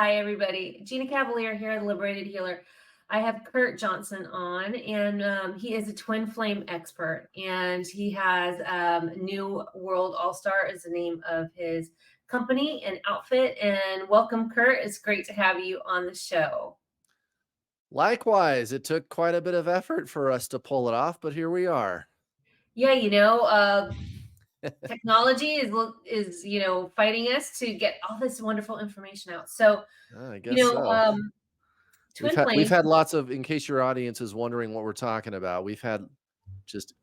Hi, everybody. Gina Cavalier here, the Liberated Healer. I have Kurt Johnson on, and he is a twin flame expert, and he has New World All Star is the name of his company and outfit. And welcome, Kurt. It's great to have you on the show. Likewise, it took quite a bit of effort for us to pull it off, but here we are. Yeah, technology is fighting us to get all this wonderful information out. So, I you guess know, so. We've twin had we've flame. had lots of, in case your audience is wondering what we're talking about, we've had just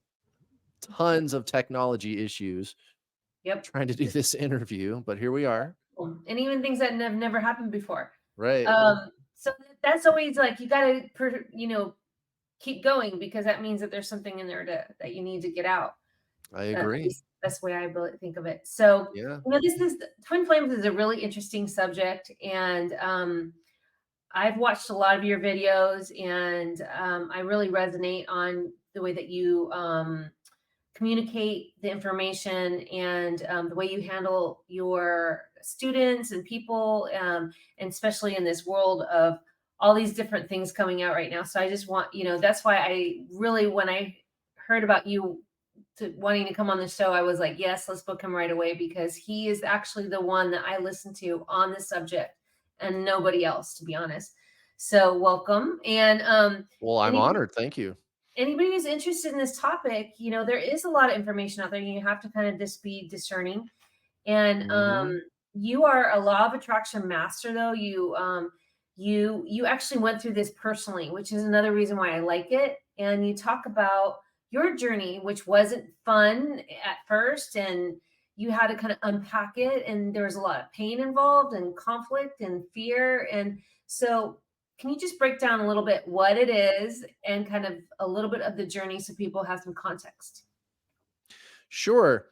tons of technology issues Yep. trying to do this interview, but here we are. And even things that have never happened before. Right. So that's always like you got to, keep going because that means that there's something in there that you need to get out. I At agree. least that's the way I think of it. So, Yeah. this is twin flames is a really interesting subject, and I've watched a lot of your videos, and I really resonate on the way that you communicate the information and the way you handle your students and people, and especially in this world of all these different things coming out right now. So I just want, that's why I really, when I heard about you wanting to come on the show, I was like, yes, let's book him right away because he is actually the one that I listen to on the subject and nobody else, to be honest. So welcome. And Well, I'm anybody honored. Thank you. anybody who's interested in this topic, there is a lot of information out there. You have to kind of just be discerning. And Hmm. you are a law of attraction master, though. You actually went through this personally, which is another reason why I like it. And you talk about your journey, which wasn't fun at first, and you had to kind of unpack it, and there was a lot of pain involved, and conflict, and fear. And so, can you just break down a little bit what it is, and kind of a little bit of the journey, so people have some context? Sure.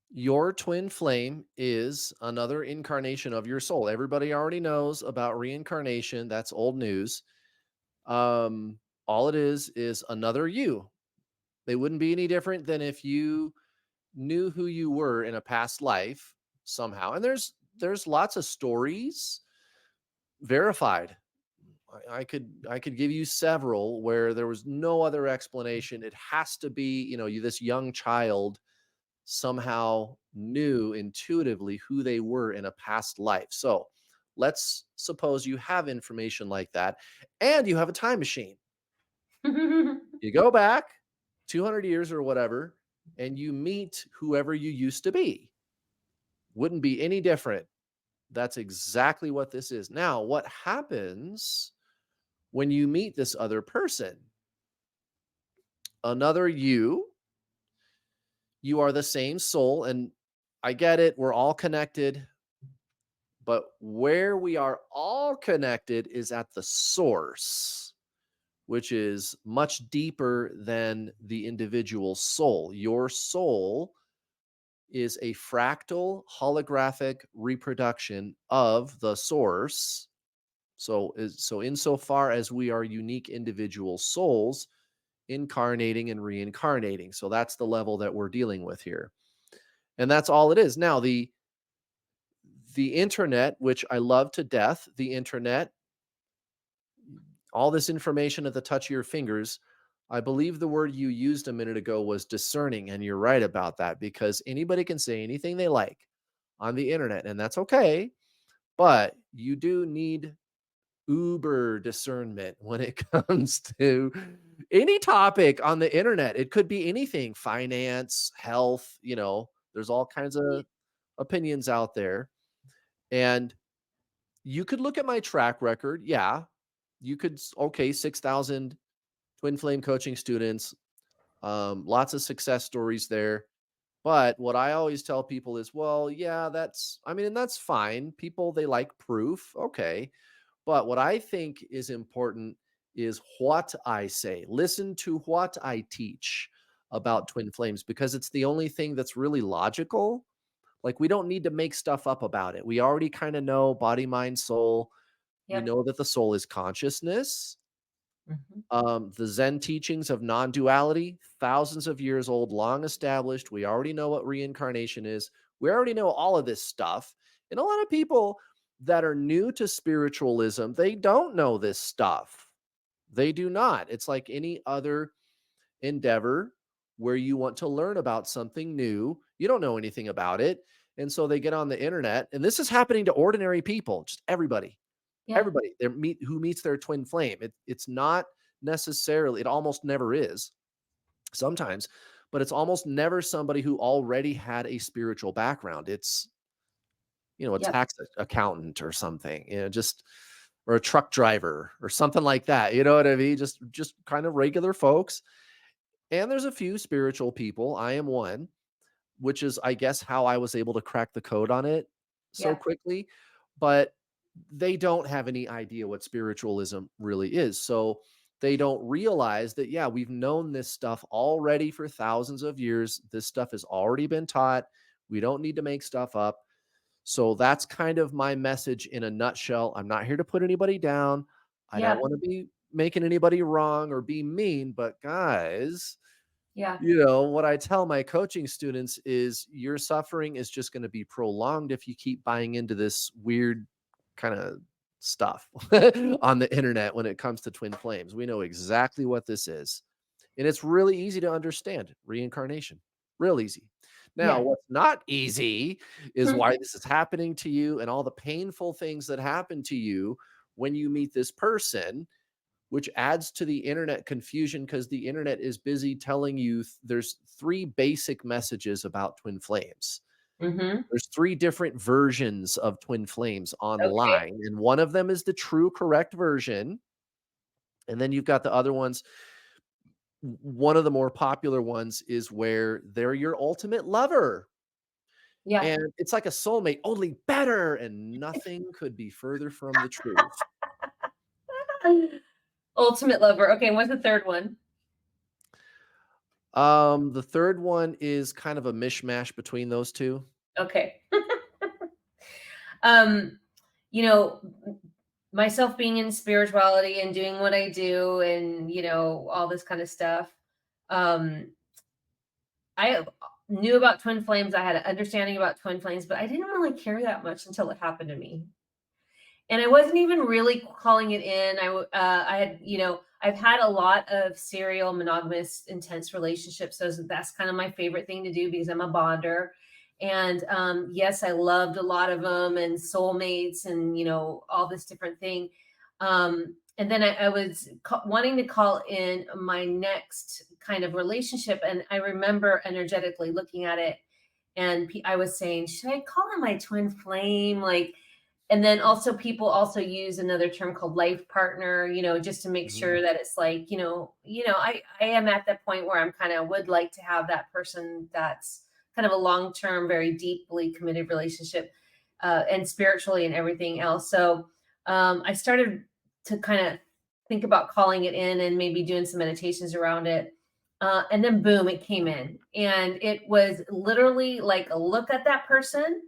Your twin flame is another incarnation of your soul. Everybody already knows about reincarnation. That's old news. All it is another you. They wouldn't be any different than if you knew who you were in a past life somehow. And there's lots of stories verified. I could give you several where there was no other explanation. It has to be, you this young child somehow knew intuitively who they were in a past life. So, let's suppose you have information like that and you have a time machine. You go back 200 years or whatever, and you meet whoever you used to be. Wouldn't be any different. That's exactly what this is. Now, what happens when you meet this other person? Another you are the same soul. And I get it. We're all connected. But where we are all connected is at the source, which is much deeper than the individual soul. Your soul is a fractal holographic reproduction of the source. So insofar as we are unique individual souls incarnating and reincarnating. So that's the level that we're dealing with here. And that's all it is. Now the internet, which I love to death, the internet, all this information at the touch of your fingers. I believe the word you used a minute ago was discerning, and you're right about that because anybody can say anything they like on the internet, and that's okay. But you do need uber discernment when it comes to any topic on the internet. It could be anything, finance, health, there's all kinds of opinions out there. And you could look at my track record. Yeah. You could, okay, 6,000 twin flame coaching students, lots of success stories there. But what I always tell people is, well, yeah, and that's fine. People, they like proof. Okay. But what I think is important is what I say. Listen to what I teach about twin flames because it's the only thing that's really logical. Like, we don't need to make stuff up about it. We already kind of know body, mind, soul. We Yep. know that the soul is consciousness. Mhm. The Zen teachings of non duality, thousands of years old, long established. We already know what reincarnation is. We already know all of this stuff. And a lot of people, that are new to spiritualism, they don't know this stuff. They do not. It's like any other endeavor where you want to learn about something new. You don't know anything about it. And so they get on the internet, and this is happening to ordinary people, just everybody, Yeah. everybody who meets their twin flame. It's not necessarily, it almost never is sometimes, but it's almost never somebody who already had a spiritual background. It's, a Yep. tax accountant or something, just or a truck driver or something like that. You know what I mean? Just kind of regular folks. And there's a few spiritual people. I am one, which is, I guess, how I was able to crack the code on it so Yeah. quickly. But they don't have any idea what spiritualism really is. So they don't realize that, yeah, we've known this stuff already for thousands of years. This stuff has already been taught. We don't need to make stuff up. So that's kind of my message in a nutshell. I'm not here to put anybody down. I don't Yeah. want to be making anybody wrong or be mean, but guys, Yeah. what I tell my coaching students is your suffering is just going to be prolonged if you keep buying into this weird kind of stuff on the internet when it comes to twin flames. We know exactly what this is. And it's really easy to understand reincarnation, real easy. Now, Yeah. what's not easy is why this is happening to you and all the painful things that happen to you when you meet this person, which adds to the internet confusion because the internet is busy telling you there's three basic messages about twin flames. Mhm. There's three different versions of twin flames Okay. online, and one of them is the true correct version. And then you've got the other ones. One of the more popular ones is where they're your ultimate lover. Yeah. And it's like a soulmate, only better. And nothing could be further from the truth. Ultimate lover. Okay, what's the third one? The third one is kind of a mishmash between those two. Okay. Um, you know, myself being in spirituality and doing what I do and, all this kind of stuff. Um, I knew about twin flames. I had an understanding about twin flames, but I didn't really care that much until it happened to me. And I wasn't even really calling it in. I had, I've had a lot of serial monogamous intense relationships. So that's kind of my favorite thing to do because I'm a bonder. And yes, I loved a lot of them and soulmates and, all this different thing. And then I was wanting to call in my next kind of relationship. And I remember energetically looking at it and I was saying, should I call in my twin flame? Like, and then also people also use another term called life partner, just to make Mhm. sure that it's like, I am at that point where I'm kind of would like to have that person that's kind of a long-term, very deeply committed relationship, and spiritually and everything else. So I started to kind of think about calling it in and maybe doing some meditations around it. And then boom, it came in. And it was literally like a look at that person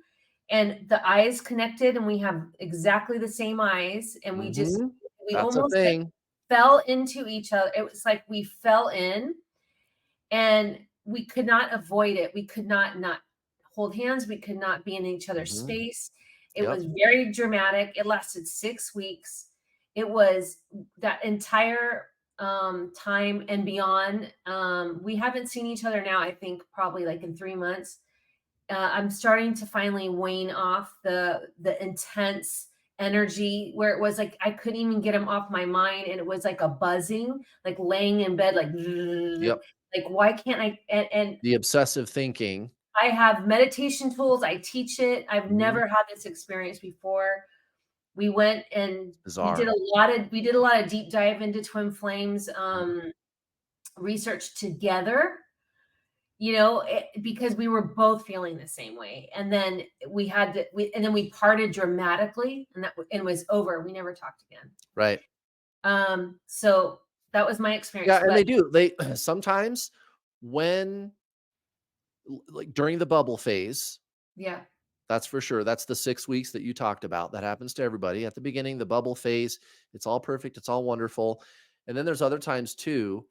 and the eyes connected and we have exactly the same eyes and Mhm. we That's a almost like thing. fell into each other. It was like we fell in and we could not avoid it. We could not hold hands. We could not be in each other's Mhm. space. It Yep. was very dramatic. It lasted 6 weeks. It was that entire time and beyond. We haven't seen each other now, I think probably like in 3 months. I'm starting to finally wane off the intense energy where it was like I couldn't even get him off my mind, and it was like a buzzing, like laying in bed, like Yep. like why can't I? And The obsessive thinking. I have meditation tools. I teach it. I've Mhm. never had this experience before. We went and Bizarre. we did a lot of deep dive into twin flames Mhm. research together, because we were both feeling the same way. And then and then we parted dramatically, and it was over. We never talked again. Right. So that was my Yeah, experience. and But they do. They sometimes when like during the bubble phase, yeah, that's for sure. That's the 6 weeks that you talked about. That happens to everybody. At the beginning, the bubble phase, it's all perfect, it's all wonderful. And then there's other times too,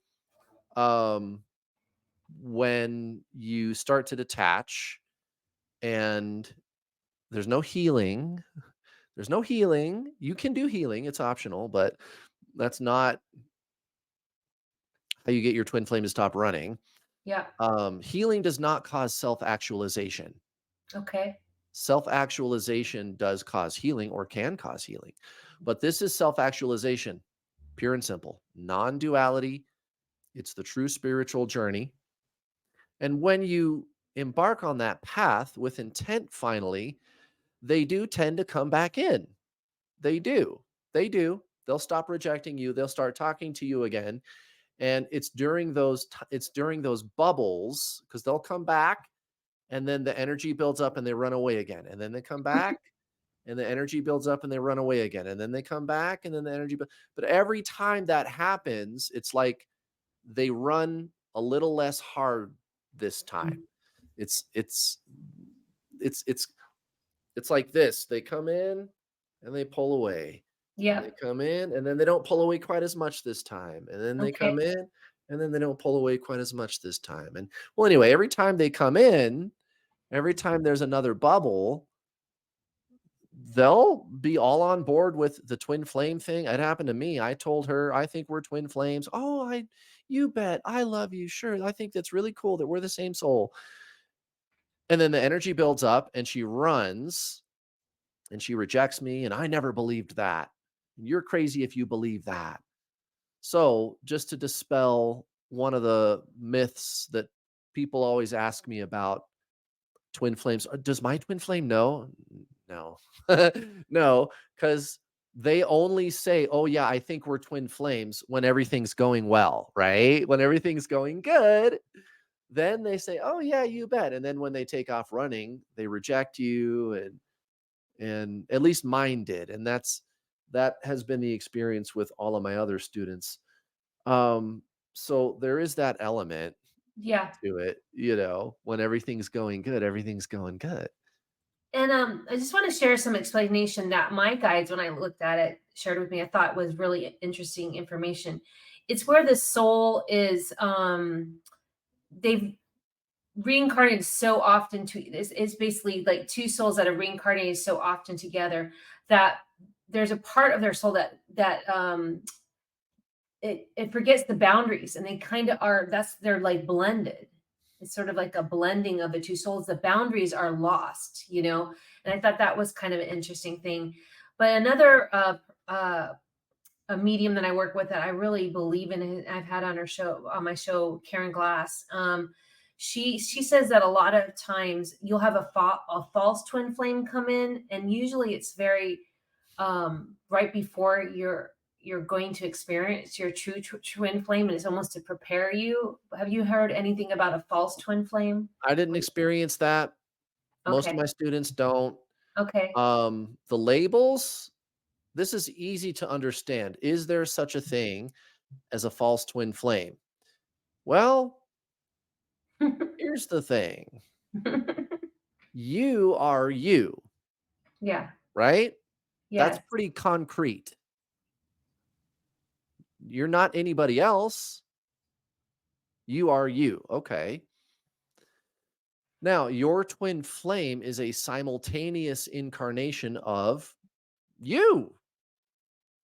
um, when you start to detach and there's no healing, There's no healing. You can do healing, it's optional, but that's not how you get your twin flame to stop running. Yeah. Healing does not cause self-actualization. Okay. Self-actualization does cause healing or can cause healing, but this is self-actualization, pure and simple, non-duality. It's the true spiritual journey. And when you embark on that path with intent, finally, they do tend to come back in. They do. They do. They'll stop rejecting you. They'll start talking to you again. And it's during those bubbles, because they'll come back and then the energy builds up and they run away again. And then they come back and the energy builds up and they run away again. And then they come back and then the but every time that happens, it's like they run a little less hard this time. It's it's it's it's it's like this. They come in and they pull away. And they Yep. come in and then they don't pull away quite as much this time. And then they Okay. come in and then they don't pull away quite as much this time. And well, anyway, every time they come in, every time there's another bubble, they'll be all on board with the twin flame thing. It happened to me. I told her, I think we're twin flames. Oh, you bet. I love you. Sure. I think that's really cool that we're the same soul. And then the energy builds up and she runs and she rejects me. And I never believed that. And you're crazy if you believe that. So, just to dispel one of the myths that people always ask me about twin flames, does my twin flame know? No. No, because they only say, "Oh, yeah, I think we're twin flames," when everything's going well, right? When everything's going good, then they say, "Oh, yeah, you bet." And then when they take off running, they reject you, and at least mine did. And that has been the experience with all of my other students. Um, so there is that element Yeah. to it, when everything's going good, everything's going good. And I just want to share some explanation that my guides, when I looked at it, shared with me. I thought was really interesting information. It's where the soul is. They've reincarnated so often to. It's basically like two souls that are reincarnated so often together that there's a part of their soul that it forgets the boundaries, and they kind of are. They're like blended. It's sort of like a blending of the two souls. The boundaries are lost, and I thought that was kind of an interesting thing. But another a medium that I work with that I really believe in, and I've had on my show, Karen Glass. She says that a lot of times you'll have a false twin flame come in, and usually it's very right before you're going to experience your true twin flame, and it's almost to prepare you. Have you heard anything about a false twin flame? I didn't experience that. Most of Okay. my students don't. Okay. The labels, this is easy to understand. Is there such a thing as a false twin flame? Well, here's the thing. You are you, Yeah. right? That's Yes. pretty concrete. You're not anybody else. You are you. Okay. Now, your twin flame is a simultaneous incarnation of you.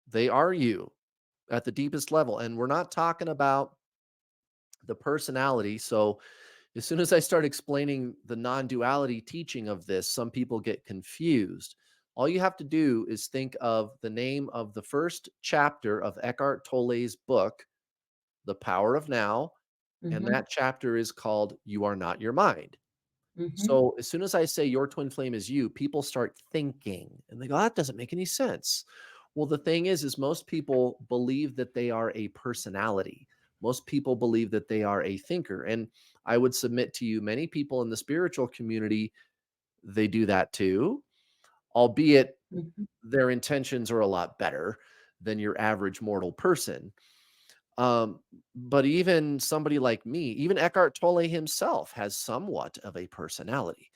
They are you at the deepest level. And we're not talking about the personality. So, as soon as I start explaining the non duality teaching of this, some people get confused. All you have to do is think of the name of the first chapter of Eckhart Tolle's book, The Power of Now. And Hmm. that chapter is called You Are Not Your Mind. Hmm. So as soon as I say your twin flame is you, people start thinking and they go, that doesn't make any sense. Well, the thing is most people believe that they are a personality. Most people believe that they are a thinker. And I would submit to you, many people in the spiritual community, they do that too, albeit Hmm. their intentions are a lot better than your average mortal person. Um, but even somebody like me, even Eckhart Tolle himself has somewhat of a personality.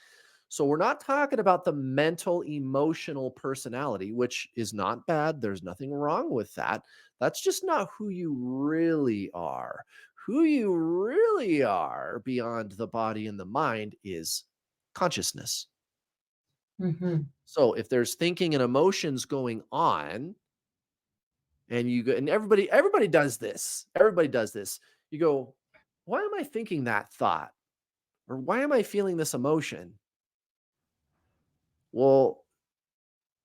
So we're not talking about the mental, emotional personality, which is not bad. There's nothing wrong with that. That's just not who you really are. Who you really are beyond the body and the mind is consciousness. Mhm. So if there's thinking and emotions going on, and you go, and everybody does this. Everybody does this. You go, why am I thinking that thought? Or why am I feeling this emotion? Well,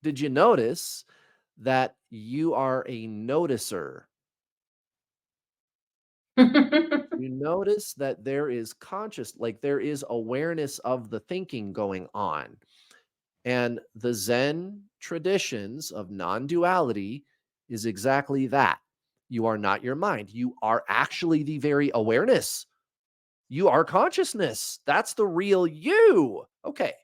did you notice that you are a noticer? You notice that there is like there is awareness of the thinking going on. And the Zen traditions of non duality is exactly that. You are not your mind. You are actually the very awareness. You are consciousness. That's the real you. Okay.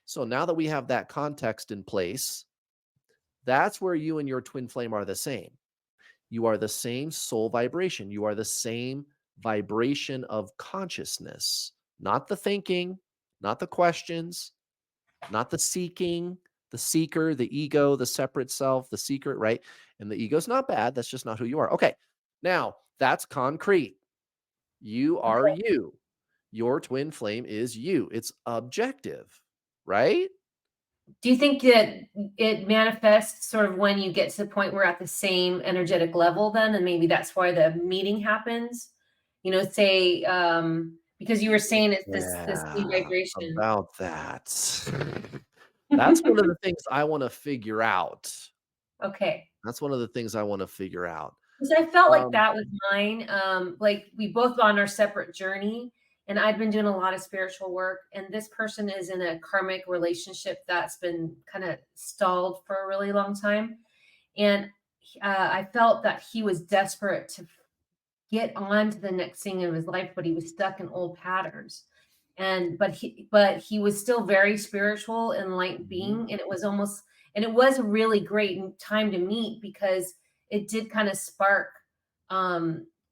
So now that we have that context in place, that's where you and your twin flame are the same. You are the same soul vibration. You are the same vibration of consciousness, not the thinking, not the questions, not the seeking, the seeker, the ego, the separate self, the secret, right? And the ego's not bad. That's just not who you are. Okay. Now that's concrete. You are Okay. you. Your twin flame is you. It's objective, right? Do you think that it manifests sort of when you get to the point where at the same energetic level then, and maybe that's why the meeting happens? You know, say, because you were saying it's this new Yeah, vibration. about that. That's one of the things I want to figure out. Okay. That's one of the things I want to figure out. 'Cause I felt like Um, that with mine, like, we both on our separate journey, and I've been doing a lot of spiritual work, and this person is in a karmic relationship that's been kinda stalled for a really long time, and I felt that he was desperate to get on to the next thing in his life, but he was stuck in old patterns. And but he was still very spiritual and light mhm, being, and it was a really great time to meet because it did kind of spark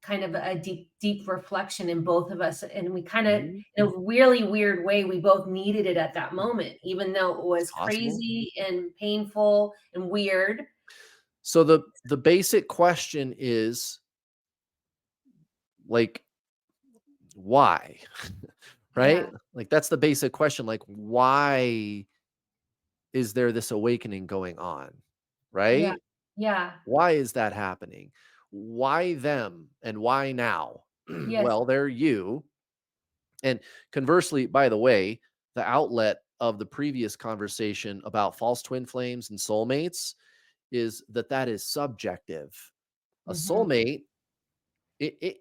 kind of a deep reflection in both of us, and we kind of mhm, in a really weird way we both needed it at that moment, even though it it's was possible. crazy and painful and weird. So the basic question is like why? Yeah, Right? Like that's the basic question. Like, why is there this awakening going on? yeah, Right? yeah, Why is that happening? Why them and why now? yes. Well, they're you. And conversely, by the way, the outlet of the previous conversation about false twin flames and soulmates is that is subjective. A Hmm. soulmate,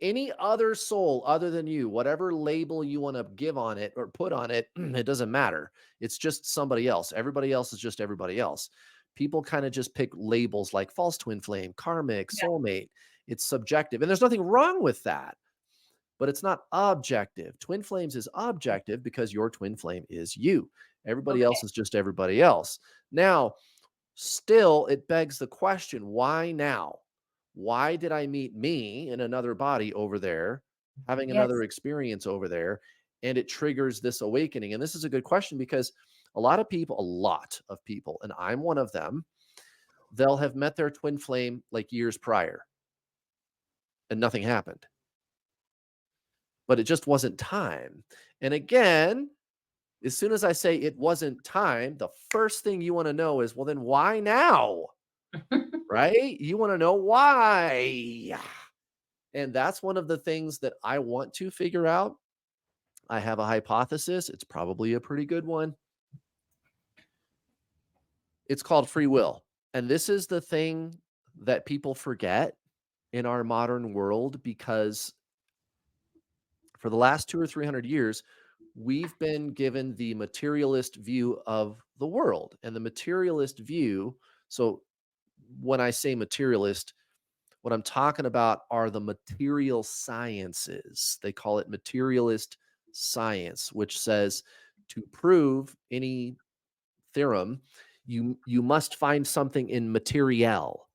any other soul other than you, whatever label you want to give on it or put on it, it doesn't matter. It's just somebody else. Everybody else is just everybody else. People kind of just pick labels like false twin flame, karmic, Yeah. soulmate. It's subjective. And there's nothing wrong with that, but it's not objective. Twin flames is objective because your twin flame is you. Everybody Okay. else is just everybody else. Now, still, it begs the question, why now? Why did I meet me in another body over there, having another Yes. experience over there, and it triggers this awakening? And this is a good question because a lot of people, and I'm one of them, they'll have met their twin flame like years prior and nothing happened, but it just wasn't time. And again, as soon as I say it wasn't time, the first thing you want to know is, well, then why now? Right? You want to know why. And that's one of the things that I want to figure out. I have a hypothesis. It's probably a pretty good one. It's called free will. And this is the thing that people forget in our modern world because for the last 2 or 300 years, we've been given the materialist view of the world. And the materialist view, so when I say materialist, what I'm talking about are the material sciences. They call it materialist science, which says to prove any theorem, you must find something in material,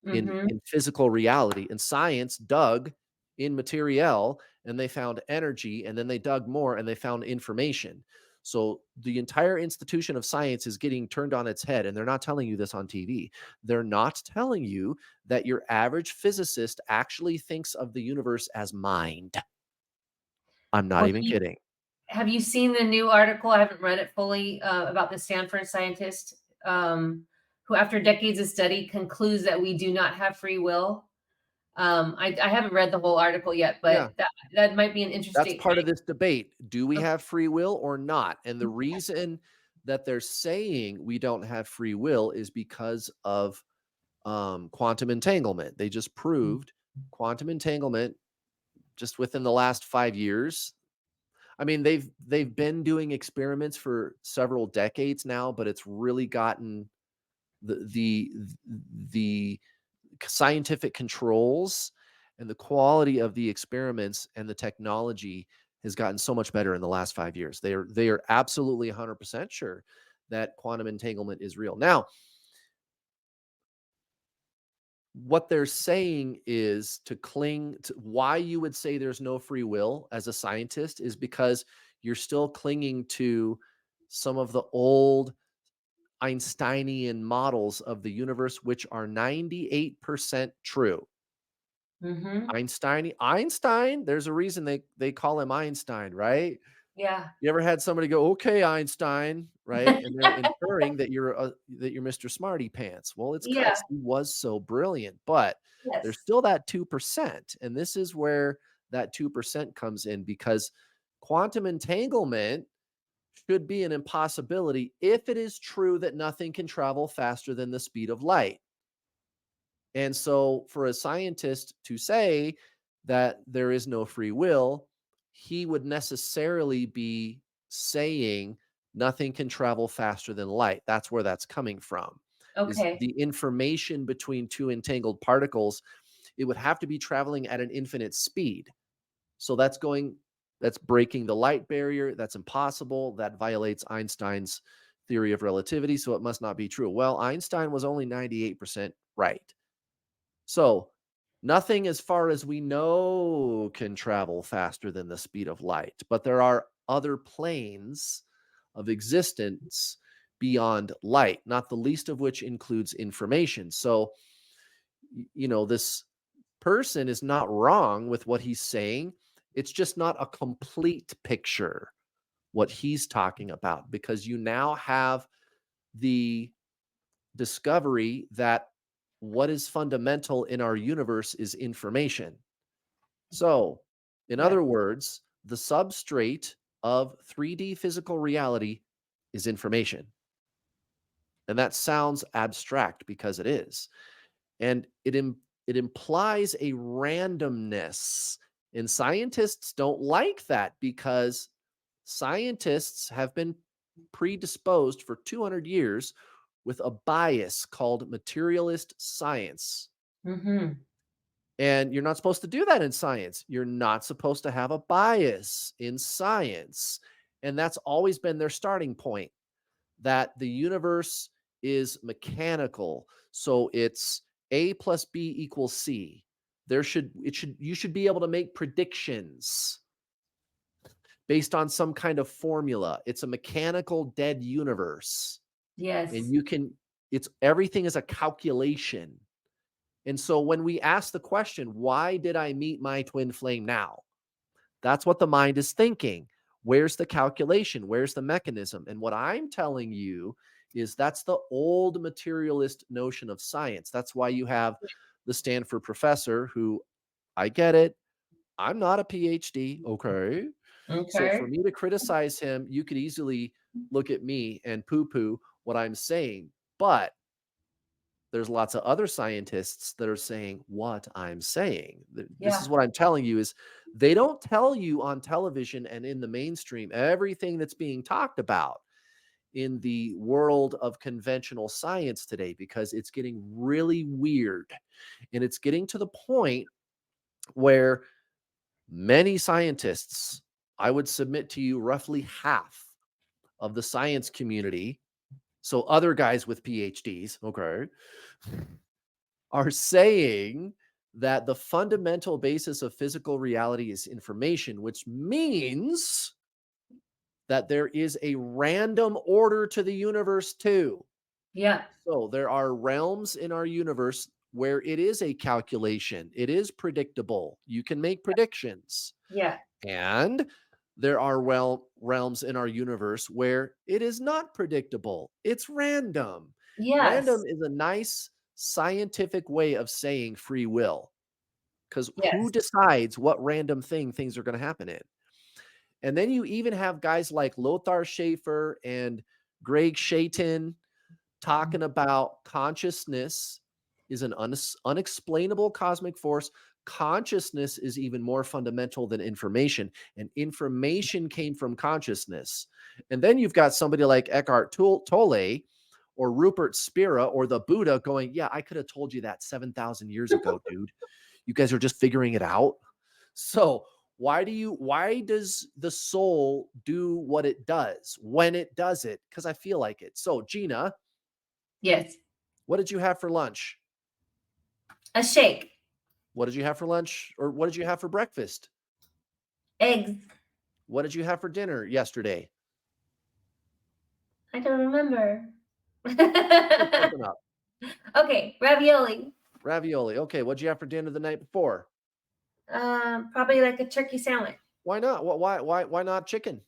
Mhm. in physical reality. And science dug in material and they found energy, and then they dug more and they found information. So the entire institution of science is getting turned on its head, and they're not telling you this on TV. They're not telling you that your average physicist actually thinks of the universe as mind. I'm not Well, even kidding. have you seen the new article? I haven't read it fully, about the Stanford scientist, who, after decades of study, concludes that we do not have free will. I haven't read the whole article yet, Yeah. but that might be an That's interesting. part of this debate. Do we Okay. have free will or not? And the reason that they're saying we don't have free will is because of quantum entanglement. They just proved quantum entanglement just within the last 5 years. I mean, they've been doing experiments for several decades now, but it's really gotten the the the scientific controls and the quality of the experiments and the technology has gotten so much better in the last 5 years. They are absolutely 100% sure that quantum entanglement is real. Now, what they're saying is to cling to why you would say there's no free will as a scientist is because you're still clinging to some of the old Einsteinian models of the universe, which are 98% true. Mhm. Einstein, there's a reason they call him Einstein, right? Yeah. You ever had somebody go, "Okay, Einstein," right? And they're inferring that you're Mr. Smarty Pants. Well, it's Yeah. because he was so brilliant, but there's Yes. still that 2%, and this is where that 2% comes in because quantum entanglement should be an impossibility if it is true that nothing can travel faster than the speed of light. And so, for a scientist to say that there is no free will, he would necessarily be saying nothing can travel faster than light. That's where that's coming from. Is Okay. the information between two entangled particles, it would have to be traveling at an infinite speed. So that's breaking the light barrier. That's impossible. That violates Einstein's theory of relativity. So it must not be true. Well, Einstein was only 98% right. So, nothing as far as we know can travel faster than the speed of light, but there are other planes of existence beyond light, not the least of which includes information. So, this person is not wrong with what he's saying. It's just not a complete picture what he's talking about because you now have the discovery that what is fundamental in our universe is information. So, in Yeah. other words, the substrate of 3D physical reality is information. And that sounds abstract because it is. And it implies a randomness. And scientists don't like that because scientists have been predisposed for 200 years with a bias called materialist science. Mhm. And you're not supposed to do that in science. You're not supposed to have a bias in science. And that's always been their starting point that the universe is mechanical. So it's A plus B equals C. You should be able to make predictions based on some kind of formula. It's a mechanical dead universe. And Yes. it's everything is a calculation. And so when we ask the question, why did I meet my twin flame now? That's what the mind is thinking. Where's the calculation? Where's the mechanism? And what I'm telling you is that's the old materialist notion of science. That's why you have the Stanford professor who I get it. I'm not a PhD. Okay. So for Okay. me to criticize him, you could easily look at me and poo poo what I'm saying. But there's lots of other scientists that are saying what I'm saying. This Yeah. is what I'm telling you is they don't tell you on television and in the mainstream everything that's being talked about in the world of conventional science today because it's getting really weird. And it's getting to the point where many scientists, I would submit to you roughly half of the science community, so other guys with PhDs, okay, are saying that the fundamental basis of physical reality is information, which means that there is a random order to the universe, too. Yeah. So there are realms in our universe where it is a calculation, it is predictable. You can make predictions. Yeah. And there are realms in our universe where it is not predictable. It's random. Random Yes. is a nice scientific way of saying free will because who Yes. decides what random things are going to happen in? And then you even have guys like Lothar Schaefer and Greg Shaiton talking about consciousness is an unexplainable cosmic force. Consciousness is even more fundamental than information, and information came from consciousness. And then you've got somebody like Eckhart Tolle or Rupert Spira or the Buddha going, "Yeah, I could have told you that 7,000 years ago, dude. You guys are just figuring it out." So, why does the soul do what it does when it does it? Because I feel like it. So, Gina, Yes. what did you have for lunch? A shake. What did you have for lunch or what did you have for breakfast? Eggs. What did you have for dinner yesterday? I don't remember. Look something up. Okay, ravioli. Ravioli. Okay, what'd you have for dinner the night before? Probably like a turkey sandwich. Why not? Why not chicken?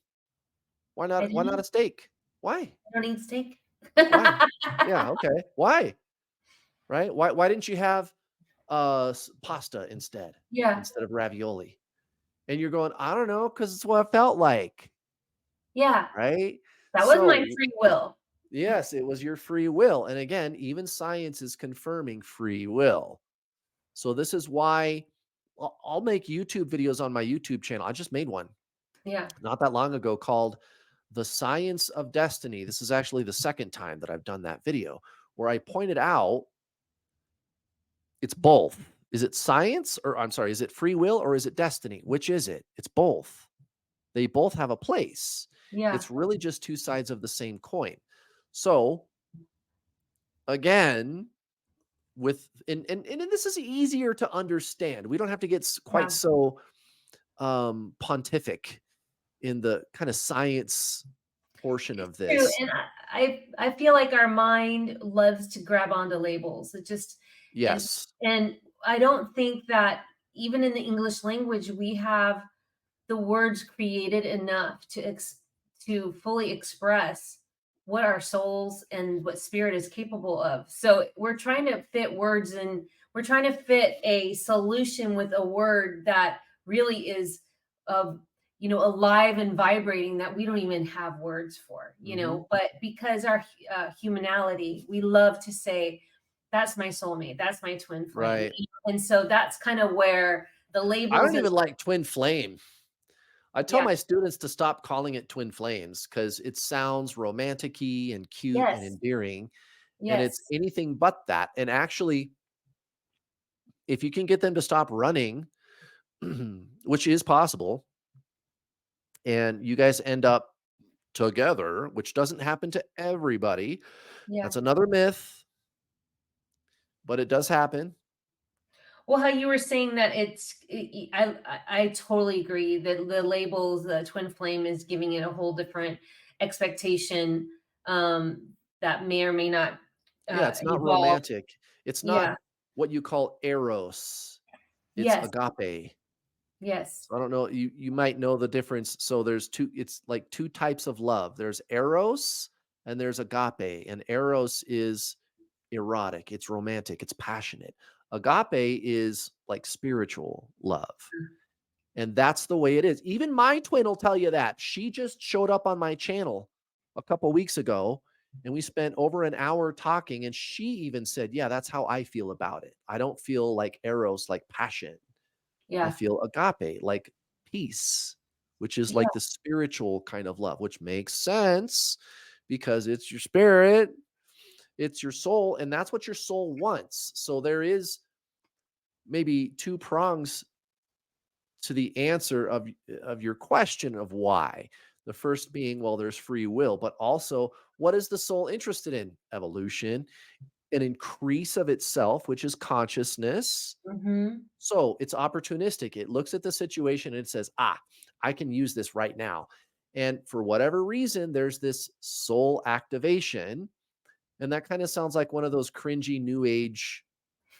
I Why not don't a steak? Why? I don't eat steak. Why? Yeah, okay. Why? Right? Why didn't you have pasta Yeah, instead of ravioli? And you're going, I don't know, because it's what I felt like, yeah. right? That was my So free will. yes, it was your free will. And again, even science is confirming free will. So this is why I'll make YouTube videos on my YouTube channel. I just made one Yeah, not that long ago called The Science of Destiny. This is actually the second time that I've done that video where I pointed out it's both. Is it science or I'm sorry, is it free will or is it destiny? Which is it? It's both. They both have a place. yeah, It's really just two sides of the same coin. So, again, with and this is easier to understand. We don't have to get quite yeah. so pontific in the kind of science portion It's of true, this. and I feel like our mind loves to grab onto labels. It just and Yes. and I don't think that even in the English language we have the words created enough to fully express what our souls and what spirit is capable of. So we're trying to fit words and we're trying to fit a solution with a word that really is of alive and vibrating that we don't even have words for, Mhm. but because our humanality, we love to say that's my soulmate, that's my twin flame, Right. and so that's kind of where the I labels don't and even like twin flame. I tell yeah. my students to stop calling it twin flames because it sounds romantic-y and cute and Yes. endearing, and it's Yes. anything but that. And actually, if you can get them to stop running, which is possible, and you guys end up together, which doesn't happen to everybody. Yeah. That's another myth, but it does happen. Well, how you were saying that I totally agree that the labels, the twin flame is giving it a whole different expectation, that may or may not, Yeah, it's not evolve. romantic. It's not Yeah. what you call eros. It's Yes. agape. Yes. So I don't know, you might know the difference. So there's two it's like two types of love. There's eros and there's agape. And eros is erotic, it's romantic, it's passionate. Agape is like spiritual love. And that's the way it is. Even my twin will tell you that. She just showed up on my channel a couple weeks ago and we spent over an hour talking and she even said, "Yeah, that's how I feel about it. I don't feel like eros like passion. I Yeah. feel agape, like peace, which is Yeah. like the spiritual kind of love, which makes sense because it's your spirit, it's your soul, and that's what your soul wants. So there is maybe two prongs to the answer of your question of why. The first being, well, there's free will, but also, what is the soul interested in? Evolution, an increase of itself, which is consciousness. Mhm. So it's opportunistic. It looks at the situation and it says, I can use this right now. And for whatever reason, there's this soul activation. And that kind of sounds like one of those cringy new age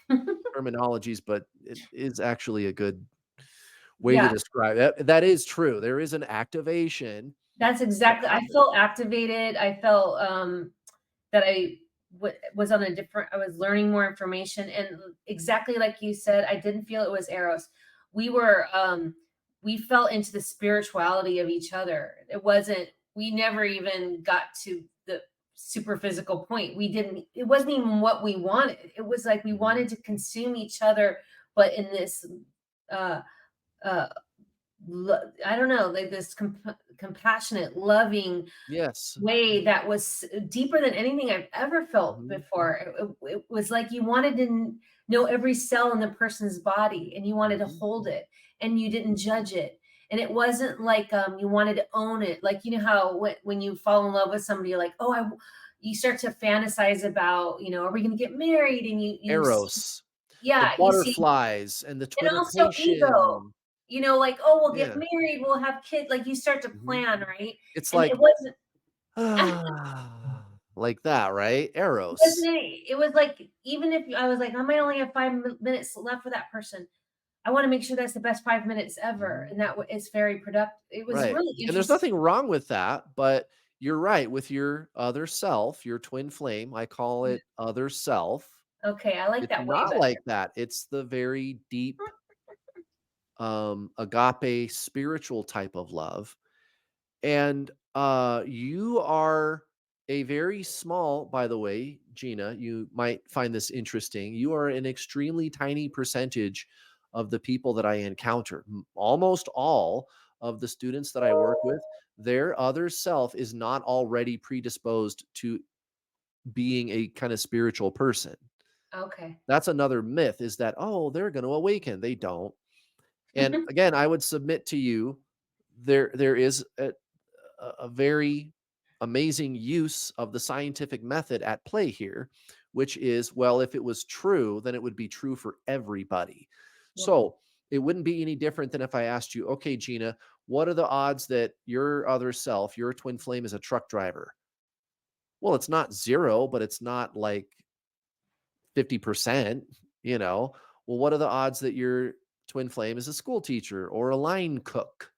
terminologies, but it is actually a good way to Yeah. describe it. That is true. There is an activation That's that exactly I happens. felt activated, I felt, that was on a different I was learning more information, and exactly like you said, I didn't feel it was Eros. We were, we fell into the spirituality of each other. We never even got to the super physical point. It wasn't even what we wanted. It was like we Mhm. wanted to consume each other, but in this, uh, uh, I don't know, like this compassionate, loving Yes. way that was deeper than anything I've ever felt Mhm. before. It was like you wanted to know every cell in the person's body and you wanted to Mhm. hold it and you didn't judge it. And it wasn't like you wanted to own it. Like, you know how when you fall in love with somebody, you're like, oh, you start to fantasize about, are we going to get married? And you see, Eros, the yeah, you see butterflies and the and also ego, twinnification. like, "Oh, we'll get Yeah. married, we'll have kids," like, you start to Mhm. plan, right? It's And it like, wasn't like that, right? it wasn't Eros. any it was like, even if I was like, "I might only have 5 minutes left with that person," I wanna make sure that's the best 5 minutes ever, Mhm. and that it's very productive. It was Right. really And there's interesting. nothing wrong with that, but you're right with your other self, your twin flame. I call Yeah, it other self. okay, I like It's that way not better. like that. It's the very deep agape spiritual type of love. And you are a very small, by the way, Gina, you might find this interesting. You are an extremely tiny percentage of the people that I encounter. Almost all of the students that I work with, their other self is not already predisposed to being a kind of spiritual person. Okay. That's another myth, is that, oh, they're going to awaken. They don't. And again, I would submit to you, there is a very amazing use of the scientific method at play here, which is, well, if it was true, then it would be true for everybody. Yeah, So it wouldn't be any different than if I asked you, okay, Gina, what are the odds that your other self, your twin flame, is a truck driver? Well, it's not zero, but it's not like 50%, you know? Well, what are the odds that your twin flame is a school teacher or a line cook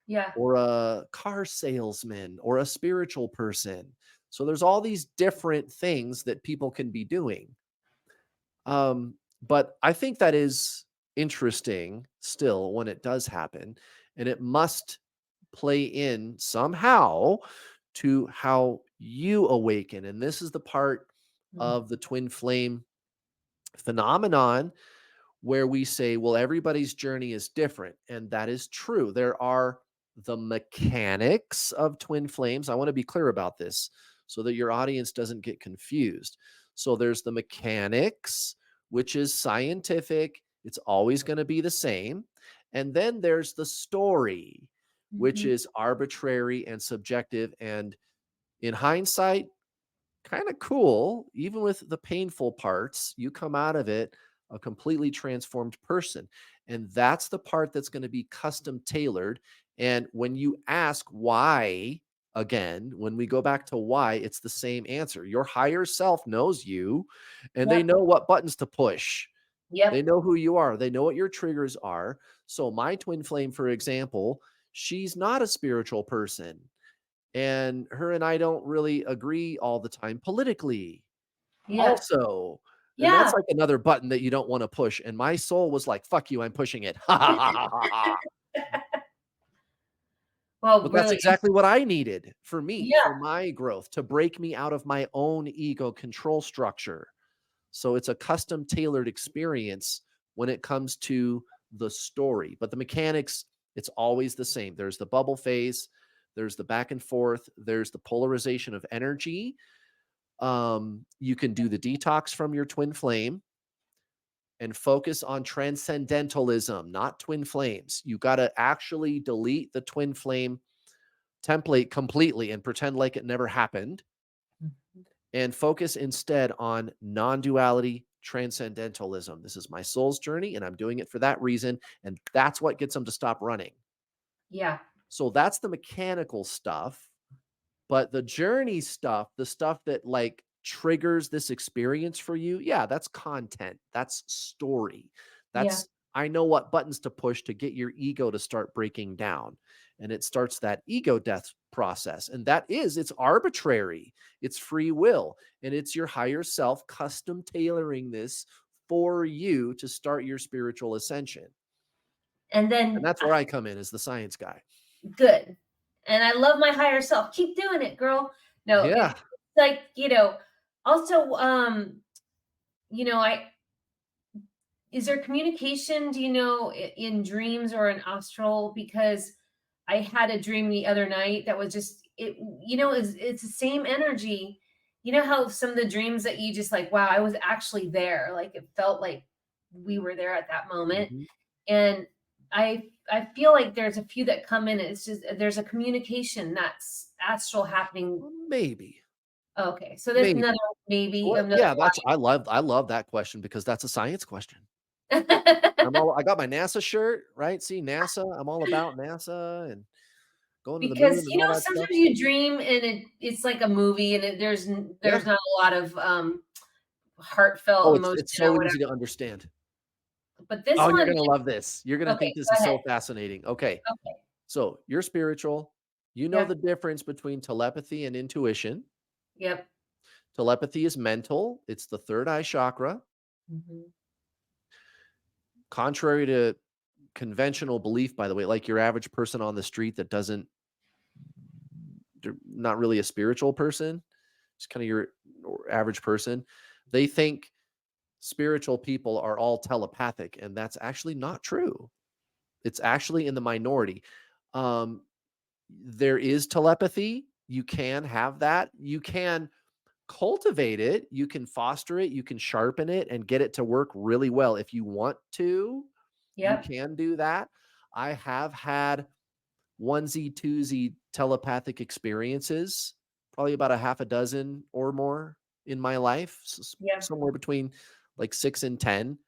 yeah, or a car salesman or a spiritual person? So there's all these different things that people can be doing. But I think that is interesting still when it does happen, and it must play in somehow to how you awaken. And this is the part mm, of the twin flame phenomenon where we say, well, everybody's journey is different. And that is true. There are the mechanics of twin flames. I want to be clear about this so that your audience doesn't get confused. So there's the mechanics, which is scientific, it's always going to be the same. And then there's the story, which mhm, is arbitrary and subjective. And in hindsight, kind of cool. Even with the painful parts, you come out of it a completely transformed person. And that's the part that's going to be custom tailored. And when you ask why, again, when we go back to why, it's the same answer. Your higher self knows you and they yep, know what buttons to push. They yep, know who you are. They know what your triggers are. So, my twin flame, for example, she's not a spiritual person, and her and I don't really agree all the time politically yeah, also. And that's yeah. like another button that you don't want to push. And my soul was like, fuck you, I'm pushing it. Ha ha ha ha ha ha. Well, But that's really, exactly what I needed for me, yeah, for my growth, to break me out of my own ego control structure. So it's a custom tailored experience when it comes to the story. But the mechanics, it's always the same. There's the bubble phase, there's the back and forth, there's the polarization of energy. You can do the detox from your twin flame and focus on transcendentalism, not twin flames. You got to actually delete the twin flame template completely and pretend like it never happened, mhm, and focus instead on non duality, transcendentalism. This is my soul's journey, and I'm doing it for that reason. And that's what gets them to stop running. yeah, So that's the mechanical stuff. But the journey stuff, the stuff that like triggers this experience for you, yeah, that's content. That's story. yeah, That's I know what buttons to push to get your ego to start breaking down. And it starts that ego death process. And it's arbitrary, it's free will, and it's your higher self custom tailoring this for you to start your spiritual ascension. And And then that's where I come in as the science guy. good. And I love my higher self. Keep doing it, girl. No, Yeah. it's like, also, I is there communication, do you know, in dreams or in astral? Because I had a dream the other night that was just it's the same energy. You know how some of the dreams that you just like, wow, I was actually there. Like it felt like we were there at that moment. Mhm. And I feel like there's a few that come in. It's just there's a communication that's astral happening. Maybe. Okay, so there's another Maybe. maybe Well, another yeah, I love that question because that's a science question. line. I got my NASA shirt, right? See, NASA, I'm all about NASA and going to the Because, moon and all that sometimes stuff. you dream and it's like a movie and there's Yeah. not a lot of, Oh, heartfelt emotion it's or so whatever. easy to understand. But this Oh, you're one gonna love this. You're gonna okay, think this go is ahead. so fascinating. Okay. Okay. So you're spiritual. You know Yeah. the difference between telepathy and intuition. Yep. Telepathy is mental, it's the third eye chakra. Mhm. Contrary to conventional belief, by the way, like your average person on the street that doesn't, they're not really a spiritual person, just kind of your average person. They think spiritual people are all telepathic, and that's actually not true. It's actually in the minority. Um, there is telepathy. You can have that. You can cultivate it. You can foster it. You can sharpen it and get it to work really well. If you want to, you Yep. can do that. I have had onesie, twosie telepathic experiences, probably about a half a dozen or more in my life, Yep. somewhere between like 6 and 10.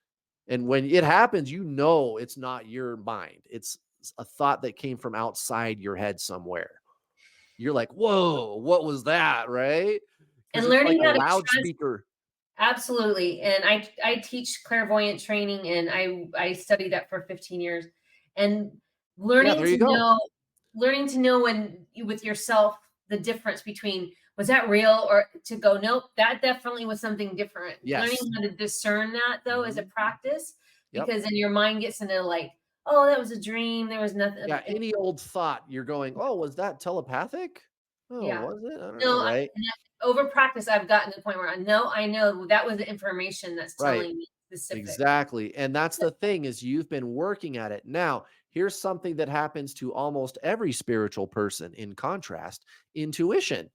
And when it happens, it's not your mind. It's a thought that came from outside your head somewhere. You're like, "Whoa, what was that?" Right? Because And it's like learning a how to trust loudspeaker. absolutely, and I teach clairvoyant training, and I studied that for 15 years, and Yeah, learning there you to go. know learning to know when with yourself the difference between was that real or to go nope that definitely was something different. Learning Yes. how to discern that though is a Mhm. practice Yep. because then your mind gets into like oh that was a dream there was nothing Yeah, any old thought, you're going, "Oh, was that telepathic? Oh, yeah was it? I don't know." no Right? over practice I've gotten to the point where I know that was the information that's Right. telling me specific. Exactly, and that's the thing is you've been working at it. Now, here's something that happens to almost every spiritual person in contrast, intuition,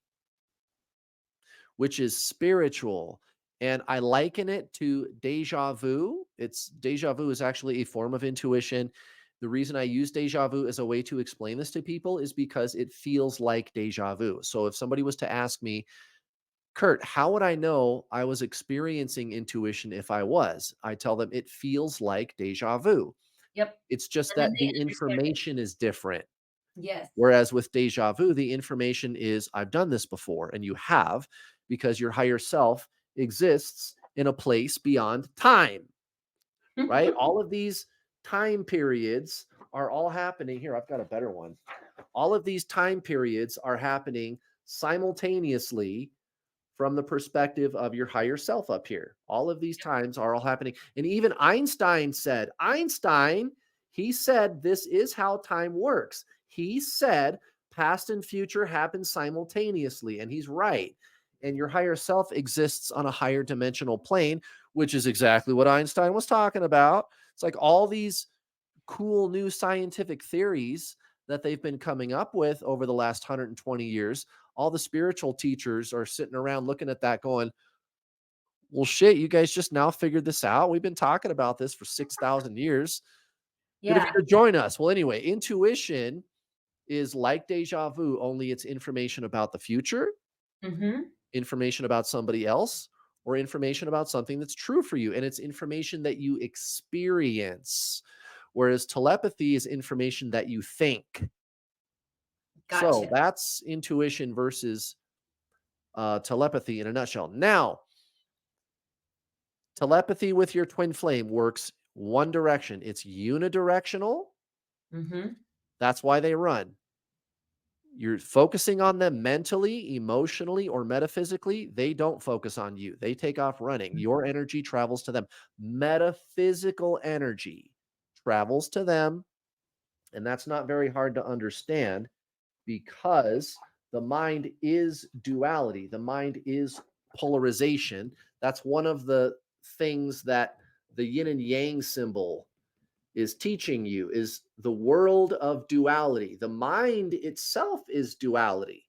which is spiritual, and I liken it to déjà vu. It's déjà vu is actually a form of intuition. The reason I use déjà vu as a way to explain this to people is because it feels like déjà vu. So if somebody was to ask me, Kurt, how would I know I was experiencing intuition if I was? I tell them it feels like déjà vu. Yep. It's just And then that they the understand it. information is different. Yes. Whereas with déjà vu, the information is I've done this before, and you have because your higher self exists in a place beyond time, right? All of these time periods are all happening. Here, I've got a better one. All of these time periods are happening simultaneously from the perspective of your higher self up here. All of these times are all happening. And even Einstein, he said this is how time works. He said past and future happen simultaneously, and he's right. And your higher self exists on a higher dimensional plane, which is exactly what Einstein was talking about. It's like all these cool new scientific theories that they've been coming up with over the last 120 years. All the spiritual teachers are sitting around looking at that going, well, shit, you guys just now figured this out. We've been talking about this for 6,000 years. Good of you Yeah. to join us. Well, anyway, intuition is like deja vu, only it's information about the future, Mhm. information about somebody else, or information about something that's true for you. And it's information that you experience. Whereas telepathy is information that you think. So Gotcha. that's intuition versus telepathy in a nutshell. Now, telepathy with your twin flame works one direction. It's unidirectional. Mm-hmm. That's why they run. You're focusing on them mentally, emotionally, or metaphysically. They don't focus on you. They take off running. Your energy travels to them. Metaphysical energy travels to them. And that's not very hard to understand because the mind is duality. The mind is polarization. That's one of the things that the yin and yang symbol is teaching you is the world of duality. The mind itself is duality,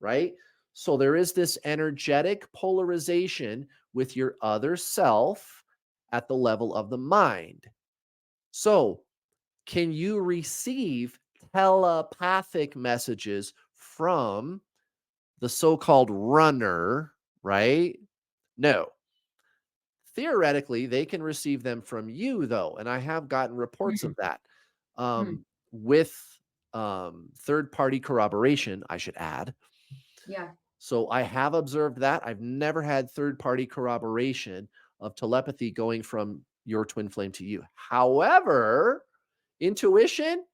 right? So there is this energetic polarization with your other self at the level of the mind. So, can you receive telepathic messages from the so-called runner, right? No. Theoretically, they can receive them from you, though, and I have gotten reports of that, Mm-hmm. with, third-party corroboration, I should add. Yeah. So I have observed that. I've never had third-party corroboration of telepathy going from your twin flame to you. However, intuition,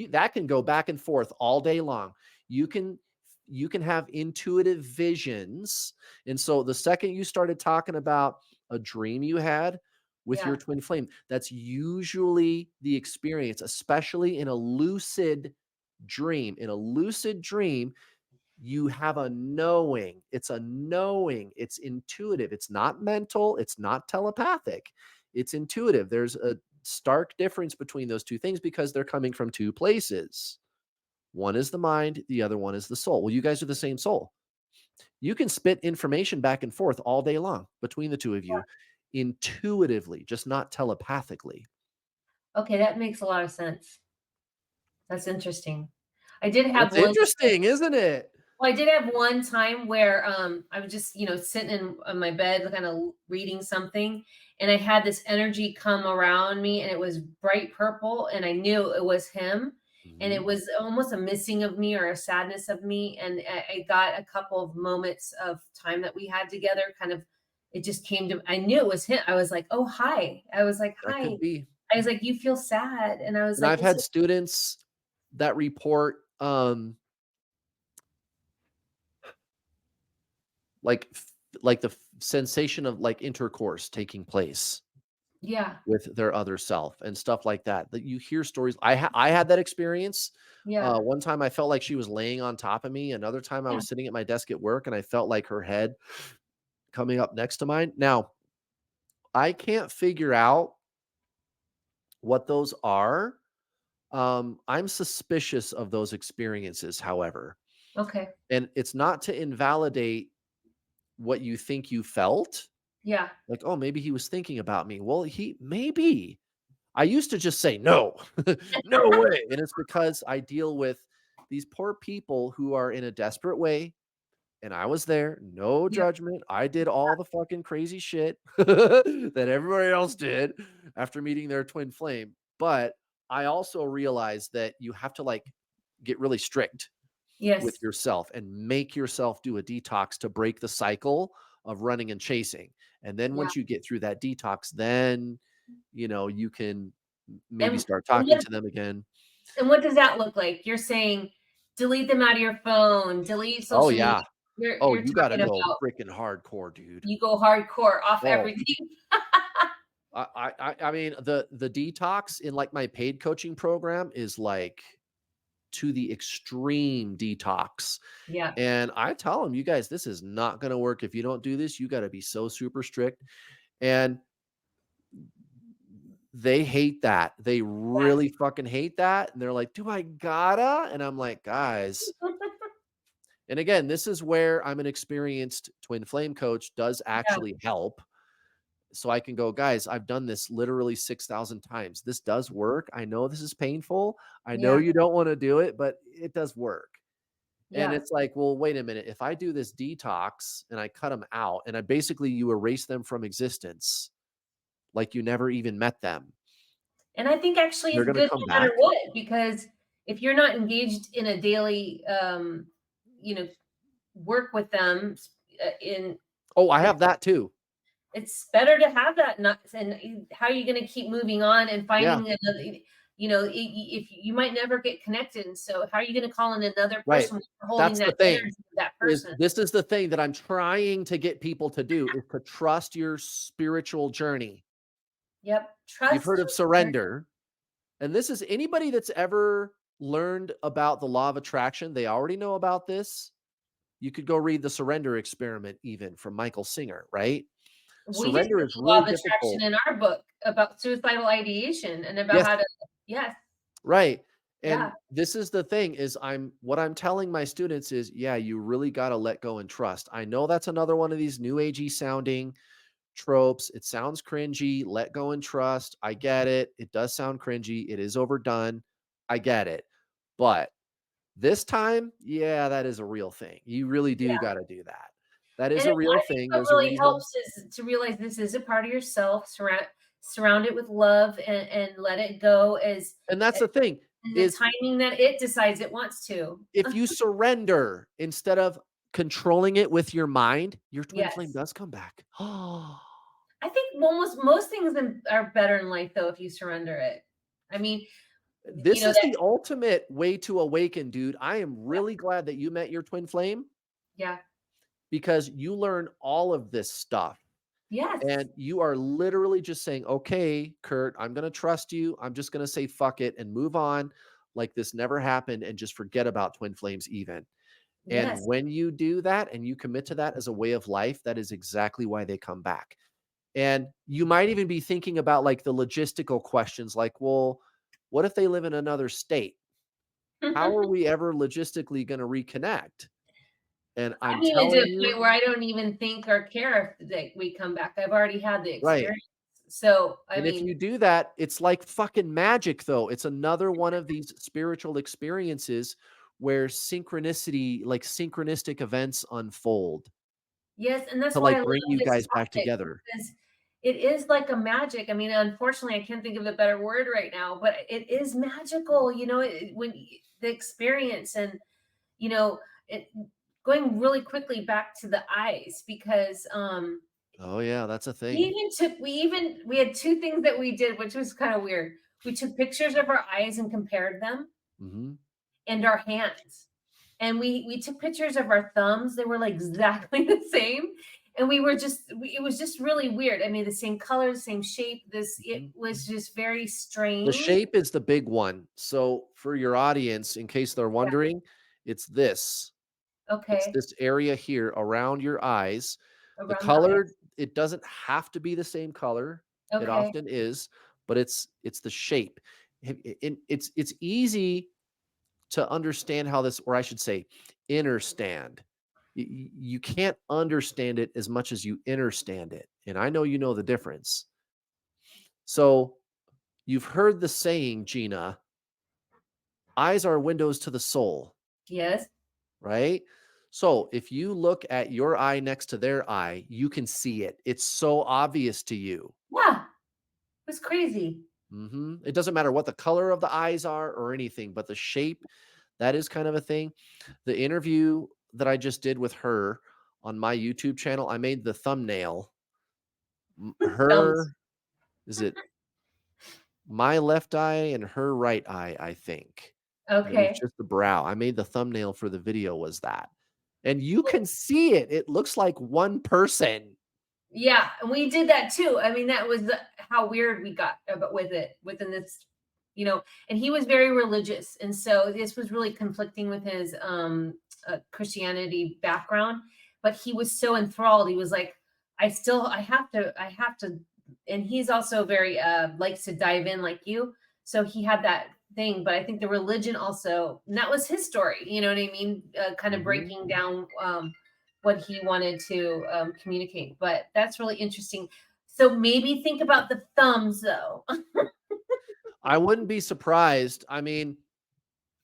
that can go back and forth all day long. You can you can have intuitive visions. And so the second you started talking about a dream you had with your Yeah. twin flame, that's usually the experience, especially in a lucid dream. In a lucid dream, you have a knowing. It's a knowing. It's intuitive. It's not mental. It's not telepathic. It's intuitive. There's a stark difference between those two things because they're coming from two places. One is the mind, the other one is the soul. Well, you guys are the same soul. You can spit information back and forth all day long between the two of you intuitively, just not telepathically. Okay, that makes a lot of sense. That's interesting. I did have That's one interesting, isn't it? Well, I did have one time where I was just, sitting in on my bed, kind of reading something, and I had this energy come around me, and it was bright purple, and I knew it was him, and it Mhm. was almost a missing of me or a sadness of me, and I got a couple of moments of time that we had together. Kind of, it just came to. I knew it was him. I was like, "Oh, hi." I was like, That "Hi." could be. I was like, "You feel sad," and I was And like, I've "Is had it?" students that report, like like the sensation of like intercourse taking place Yeah, with their other self and stuff like that. That you hear stories. I had that experience. yeah, One time I felt like she was laying on top of me. Another time I yeah. was sitting at my desk at work and I felt like her head coming up next to mine. Now, I can't figure out what those are. I'm suspicious of those experiences, however. Okay, And it's not to invalidate what you think you felt. yeah, Like, "Oh, maybe he was thinking about me." Well, he maybe. I used to just say, "No, no way," and it's because I deal with these poor people who are in a desperate way, and I was there, no yeah. judgment. I did all the fucking crazy shit that everybody else did after meeting their twin flame, but I also realized that you have to, like, get really strict with Yes. yourself and make yourself do a detox to break the cycle of running and chasing. And then Yeah. once you get through that detox, then you can maybe And start and talking what to them again. and what does that look like? You're saying delete them out of your phone, delete Oh social media. yeah. You're Oh, you're you got to talking go about freaking hardcore, dude. you go hardcore off Oh, everything. I mean the detox in like my paid coaching program is like to the extreme detox. Yeah. And I tell them, you guys, this is not going to work. If you don't do this, you got to be so super strict. And they hate that. They Yes. really fucking hate that, and they're like, "Do I gotta?" And I'm like, "Guys." And again, this is where I'm an experienced twin flame coach does Yeah. actually help. So I can go, "Guys, I've done this literally 6,000 times. This does work. I know this is painful. I know Yeah. you don't wanna do it, but it does work." And Yeah. it's like, "Well, wait a minute. If I do this detox and I cut them out and I basically you erase them from existence, like you never even met them, And I think actually they're it's gonna good come no matter back?" what, because if you're not engaged in a daily, you know, work with them in Oh, I have that too. it's better to have that. Not, and how are you going to keep moving on and Yeah, finding another? If you might never get connected, and so how are you going to call in another right. person when you're holding That's the that thing. energy of that Is person? this is the thing that I'm trying to get people to do is to trust your spiritual journey. Yep, You've trust heard of your surrender, and this is anybody that's ever learned about the law of attraction, they already know about this. You could go read the surrender experiment even from Michael Singer, right? We just Surrender did is the law really of attraction difficult. in our book about suicidal ideation and about Yes, how to, yes, right. And yeah, this is the thing is I'm telling my students is, yeah, you really got to let go and trust. I know that's another one of these new agey sounding tropes. It sounds cringy. Let go and trust. I get it. It does sound cringy. It is overdone. I get it. But this time, yeah, that is a real thing. You really do yeah. got to do that. That And is I a real think thing. what There's a really reason. helps is to realize this is a part of yourself. Surround it with love and let it go as And that's the thing in the is timing that it decides it wants to. if you surrender instead of controlling it with your mind, your twin flame Yes. does come back. Oh, I think almost most things are better in life though if you surrender it. I mean, this is that, the ultimate way to awaken, dude. I am yeah. really glad that you met your twin flame Yeah. because you learn all of this stuff. Yes. And you are literally just saying, okay, Kurt, I'm going to trust you. I'm just going to say fuck it and move on like this never happened and just forget about twin flames, even. And Yes. when you do that and you commit to that as a way of life, that is exactly why they come back. And you might even be thinking about like the logistical questions like, well, what if they live in another state? How are we ever logistically going to reconnect? And I'm I'm even to telling a point you, where I don't even think or care if we come back. I've already had the right. experience. So, I And if mean, you do that, it's like fucking magic, though. It's another one of these spiritual experiences where synchronicity, like synchronistic events unfold yes, and that's to why I like love bring you this guys back topic together. because it is like a magic. I mean, unfortunately, I can't think of a better word right now, but it is magical, the experience and, you know, it going really quickly back to the eyes because Oh, yeah, that's a we thing. even took we had two things that we did, which was kind of weird. We took pictures of our eyes and compared them Hmm. and our hands. And we took pictures of our thumbs. They were like exactly the same. And it was just really weird. I mean, the same color, the same shape. It Hmm. was just very The strange. shape is the big one. So for your audience, in case they're Yeah. wondering, it's this. It's Okay. this area here around your eyes. The Around the color, eyes. it doesn't have to be the same color. It Okay. often is, but it's the shape. It's easy to understand how this, or I should say, understand. You can't understand it as much as you understand it, and I know you know the difference. So you've heard the saying, Gina, eyes are windows to the soul, Yes. right? So if you look at your eye next to their eye, you can see it. It's so obvious to you. Yeah. It was crazy. It doesn't matter what the color of the eyes are or anything, but the shape, that is kind of a thing. The interview that I just did with her on my YouTube channel, I made the thumbnail. Thumbs. Her, is it my left eye and her right eye, I think. And it was Okay. just the brow. I made the thumbnail for the video was that. And you can see it. It looks like one person. Yeah, and we did that too. I mean, that was how weird we got about with it within this, and he was very religious, and so this was really conflicting with his Christianity background. But he was so enthralled. He was like, I have to, and he's also very likes to dive in like you. So he had that thing, but I think the religion also, and that was his story. You know what I mean? Kind of Mhm. breaking down. What he wanted to communicate. But that's really interesting. So maybe think about the thumbs though, I wouldn't be surprised. I mean,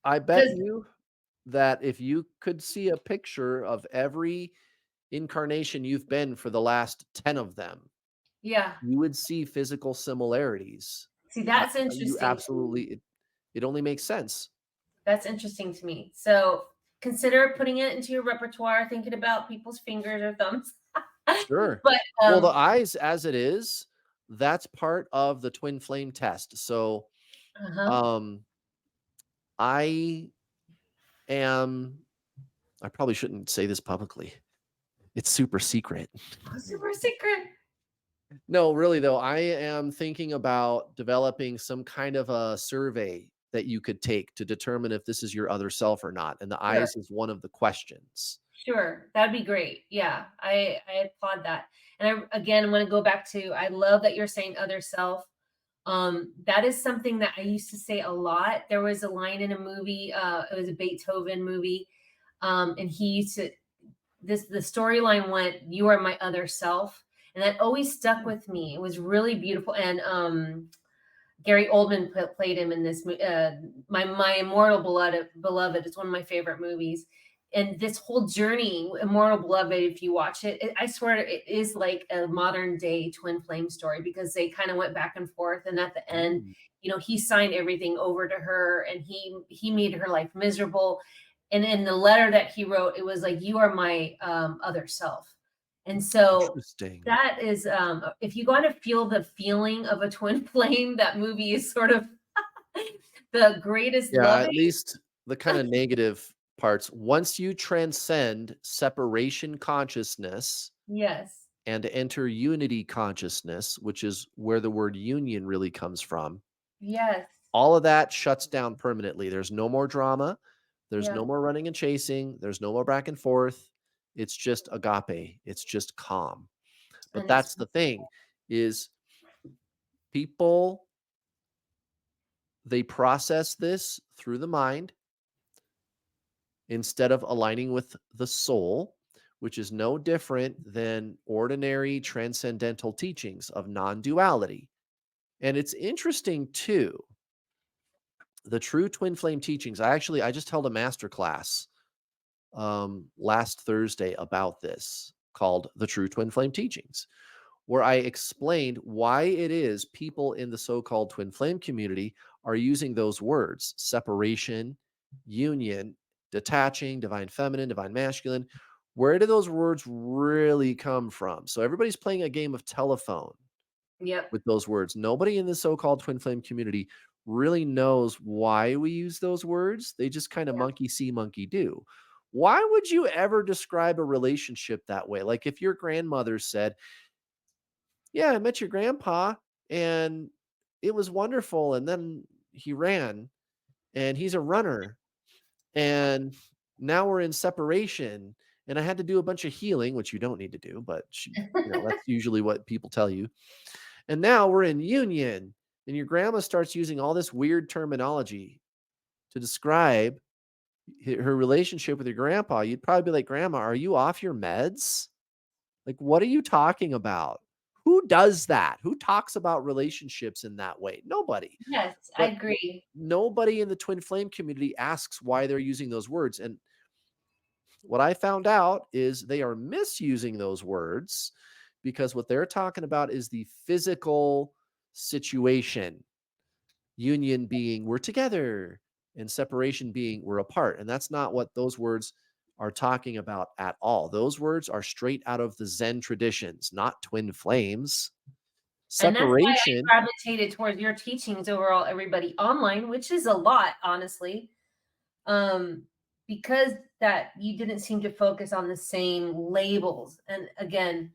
I bet because you that if you could see a picture of every incarnation you've been for the last 10 of them, yeah. you would see physical similarities. See, Uh, that's you interesting to absolutely me. it only makes sense. That's interesting to me. So consider putting it into your repertoire, thinking about people's fingers or thumbs. Sure. But Well, the eyes as it is, that's part of the twin flame test. So, uh-huh. um, I am I probably shouldn't say this publicly. It's super secret. Oh, super secret. No, really though, I am thinking about developing some kind of a survey that you could take to determine if this is your other self or not, and the Sure. eyes is one of the questions. Sure, that'd be great. Yeah, I applaud that. And I again want to go back to I love that you're saying other self. That is something that I used to say a lot. There was a line in a movie, it was a Beethoven movie, and he used to this the storyline went, "You are my other self," and that always stuck with me. It was really beautiful, and Gary Oldman played him in this. My Immortal Beloved. It's one of my favorite movies. And this whole journey, Immortal Beloved, if you watch it, I swear it is like a modern day twin flame story because they kind of went back and forth. And at the end, Mm, he signed everything over to her, and he made her life miserable. And in the letter that he wrote, it was like, "You are my other self." And so interesting. that is, if you want to feel the feeling of a twin flame, that movie is sort of the greatest Yeah, loving. at least the kinda negative parts. Once you transcend separation consciousness Yes, and enter unity consciousness, which is where the word union really comes from, yes, all of that shuts down permanently. There's no more drama. There's yeah, no more running and chasing. There's no more back and forth. It's just agape. It's just calm. But and it's that's the thing is people they process this through the mind instead of aligning with the soul, which is no different than ordinary transcendental teachings of non-duality. And it's interesting too, the true twin flame teachings. I just held a master class last Thursday about this called the True Twin Flame Teachings, where I explained why it is people in the so called twin flame community are using those words separation, union, detaching, divine feminine, divine masculine. Where do those words really come from? So everybody's playing a game of telephone yep, with those words. Nobody in the so called twin flame community really knows why we use those words. They just kind of yeah, monkey see, monkey do. Why would you ever describe a relationship that way? Like if your grandmother said, yeah, I met your grandpa and it was wonderful. And then he ran and he's a runner. And now we're in separation. And I had to do a bunch of healing, which you don't need to do, but that's usually what people tell you. And now we're in union. And your grandma starts using all this weird terminology to describe her relationship with your grandpa. You'd probably be like, Grandma, are you off your meds? Like, what are you talking about? Who does that? Who talks about relationships in that way? Nobody. yes, I But agree. nobody in the twin flame community asks why they're using those words. And what I found out is they are misusing those words because what they're talking about is the physical situation. Union being we're together and separation being we're apart. And that's not what those words are talking about at all. Those words are straight out of the Zen traditions, not twin flames. And that's why Separation. I gravitated towards your teachings overall, everybody online, which is a lot, honestly. Um, because that you didn't seem to focus on the same labels. And again,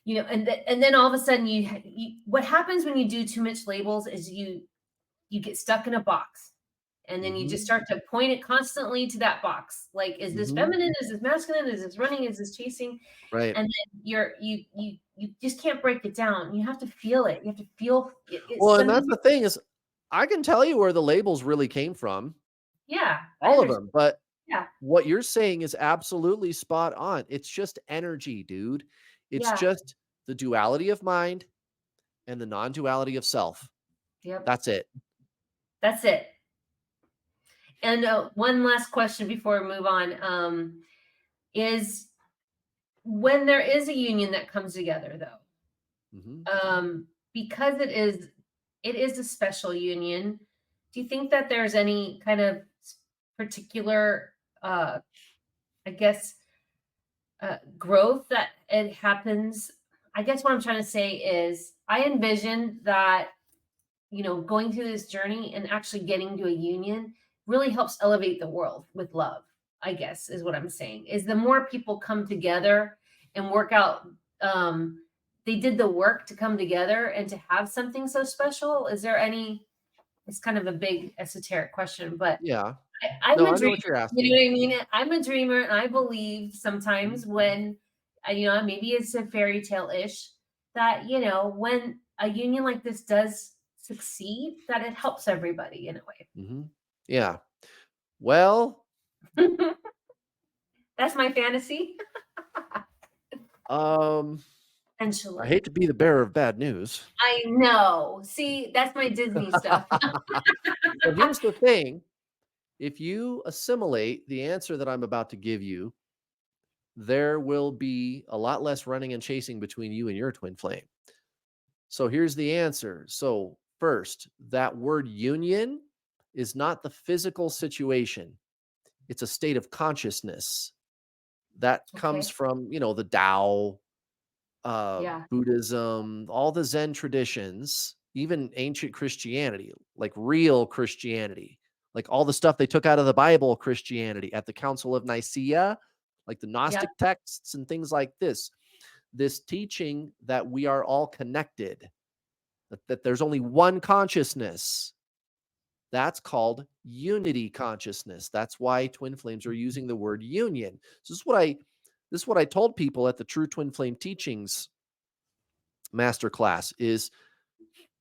and then all of a sudden what happens when you do too much labels is you get stuck in a box, and then you just Mhm, start to point it constantly to that box, like, is this mhm, feminine, is this masculine, is this running, is this chasing? right. And then you just can't break it down. You have to feel it. You have to feel it, it's Well, and gonna that's be. the thing is I can tell you where the labels really came from, Yeah, I all of understand. them, but Yeah, what you're saying is absolutely spot on. It's just energy, dude. It's yeah, just the duality of mind and the non-duality of self. yep, That's it. that's it. And one last question before we move on, is when there is a union that comes together, though, Mhm. because it is a special union. Do you think that there's any kind of particular, uh, I guess, growth that it happens. I guess what I'm trying to say is I envision that, going through this journey and actually getting to a union really helps elevate the world with love, I guess is what I'm saying. Is the more people come together and work out, they did the work to come together and to have something so special. Is there any, it's kind of a big esoteric question, but Yeah. I'm No, a I know dreamer, what you're you know asking. what I mean? I'm a dreamer, and I believe Mhm. sometimes when, maybe it's a fairy tale-ish, that, when a union like this does succeed, that it helps everybody in a Mhm. Yeah. Well, way. That's my fantasy. um, I Eventually. hate to be the bearer of bad news. I know. See, that's my Disney stuff. But here's the thing, if you assimilate the answer that I'm about to give you, there will be a lot less running and chasing between you and your twin flame. So here's the answer. So, first, that word union is not the physical situation, it's a state of consciousness that comes Okay. from, the Tao, Yeah. Buddhism, all the Zen traditions, even ancient Christianity, like real Christianity, like all the stuff they took out of the Bible Christianity at the Council of Nicaea, like the Yeah. Gnostic texts and things like this. This teaching that we are all connected, that there's only one consciousness. That's called unity consciousness. That's why twin flames are using the word union. This is what I told people at the True Twin Flame Teachings masterclass is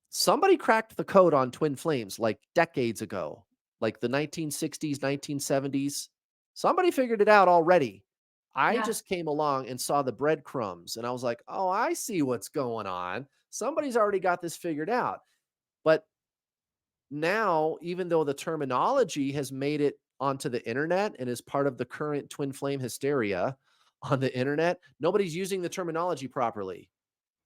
somebody cracked the code on twin flames like decades ago, like the 1960s, 1970s. Somebody figured it out already. I Yeah. just came along and saw the breadcrumbs and I was like, "Oh, I see what's going on. Somebody's already got this figured out." But now, even though the terminology has made it onto the internet and is part of the current twin flame hysteria on the internet, nobody's using the terminology properly.